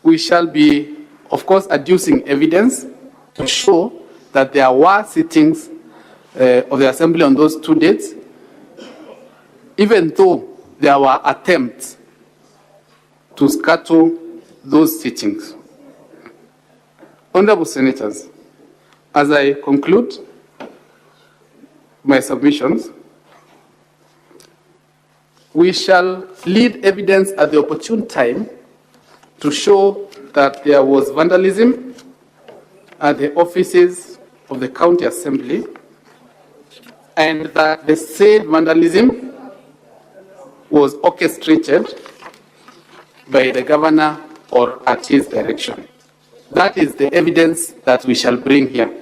We shall be, of course, adducing evidence to show that there were sittings of the Assembly on those 2 dates, even though there were attempts to scuttle those sittings. Honorable senators, as I conclude my submissions, we shall lead evidence at the opportune time to show that there was vandalism at the offices of the County Assembly, and that the said vandalism was orchestrated by the governor or at his direction. That is the evidence that we shall bring here.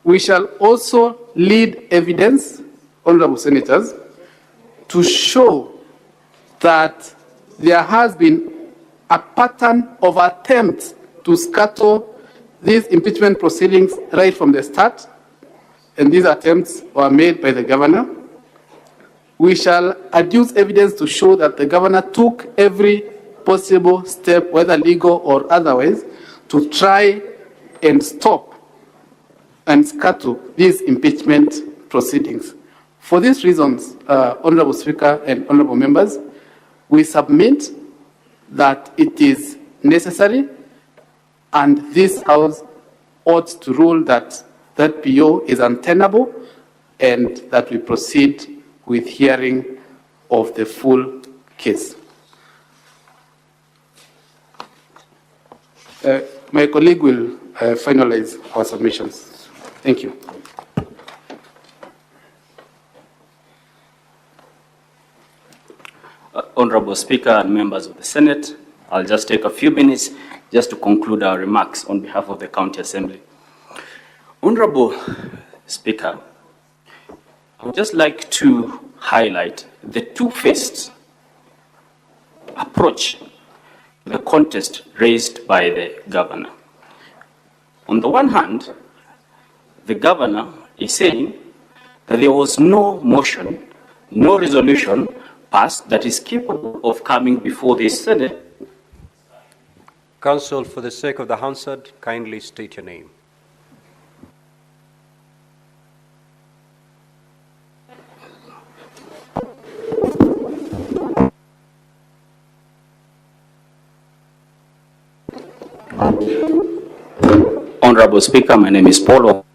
We shall also lead evidence, honorable senators, to show that there has been a pattern of attempts to scuttle these impeachment proceedings right from the start, and these attempts were made by the governor. We shall adduce evidence to show that the governor took every possible step, whether legal or otherwise, to try and stop and scuttle these impeachment proceedings. For these reasons, Honorable Speaker and Honorable Members, we submit that it is necessary and this House ought to rule that that PO is untenable and that we proceed with hearing of the full case. My colleague will finalize our submissions. Thank you. Honorable Speaker and members of the Senate, I'll just take a few minutes just to conclude our remarks on behalf of the County Assembly. Honorable Speaker, I would just like to highlight the two-faced approach to the contest raised by the governor. On the one hand, the governor is saying that there was no motion, no resolution passed that is capable of coming before the Senate. Counsel, for the sake of the Hansard, kindly state your name. Honorable Speaker, my name is Paul.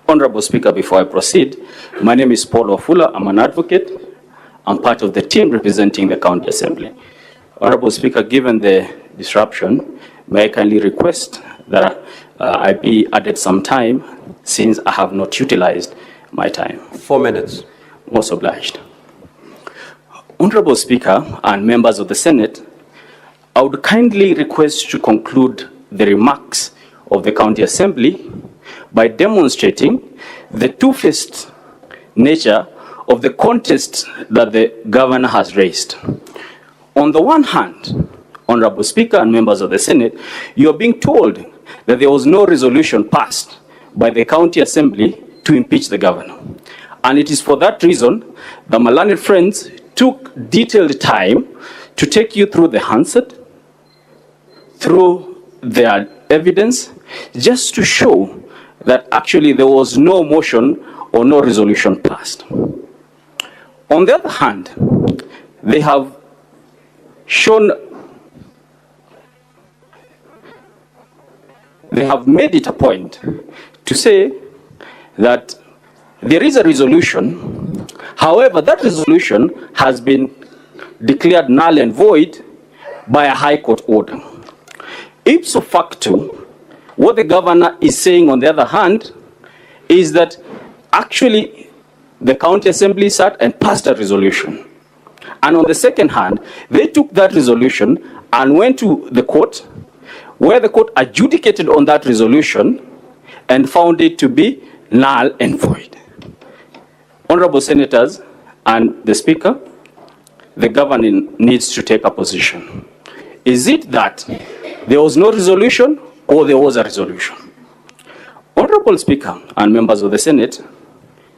Honorable Speaker, before I proceed, my name is Paul Wafula. I'm an advocate. I'm part of the team representing the County Assembly. Honorable Speaker, given the disruption, may I kindly request that I be added some time since I have not utilized my time. 4 minutes. Most obliged. Honorable Speaker and members of the Senate, I would kindly request to conclude the remarks of the County Assembly by demonstrating the two-faced nature of the contest that the governor has raised. On the one hand, Honorable Speaker and members of the Senate, you are being told that there was no resolution passed by the County Assembly to impeach the governor. And it is for that reason that my learned friends took detailed time to take you through the Hansard, through their evidence, just to show that actually there was no motion or no resolution passed. On the other hand, they have shown, they have made it a point to say that there is a resolution. However, that resolution has been declared null and void by a High Court order. Ipso facto, what the governor is saying on the other hand is that actually the County Assembly sat and passed a resolution. And on the second hand, they took that resolution and went to the court, where the court adjudicated on that resolution and found it to be null and void. Honorable Senators and the Speaker, the governor needs to take a position. Is it that there was no resolution or there was a resolution? Honorable Speaker and members of the Senate,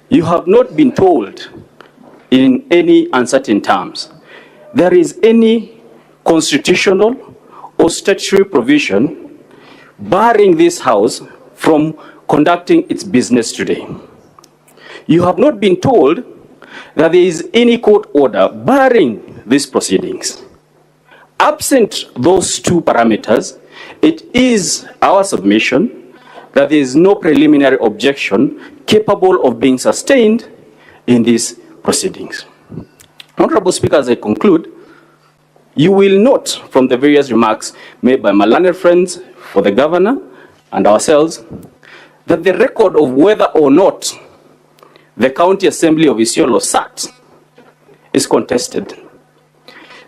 you have not been told in any uncertain terms there is any constitutional or statutory provision barring this House from conducting its business today. You have not been told that there is any court order barring these proceedings. Absent those two parameters, it is our submission that there is no preliminary objection capable of being sustained in these proceedings. Honorable Speaker, as I conclude, you will note from the various remarks made by my learned friends for the governor and ourselves that the record of whether or not the County Assembly of Isiolo sat is contested.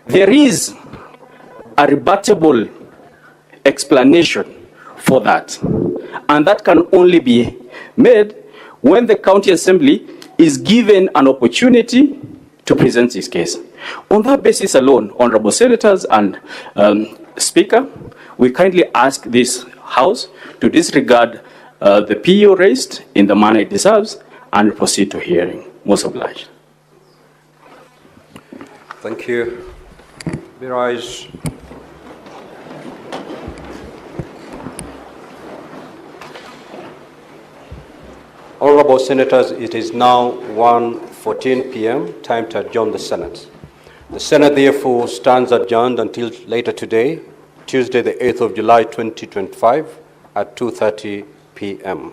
There is a rebuttable explanation for that, and that can only be made when the County Assembly is given an opportunity to present its case. On that basis alone, Honorable Senators and Speaker, we kindly ask this House to disregard the PO raised in the manner it deserves and proceed to hearing. Most obliged. Thank you. Be rise. Honorable Senators, it is now 1:14 p.m., time to adjourn the Senate. The Senate therefore stands adjourned until later today, Tuesday the 8th of July 2025 at 2:30 p.m.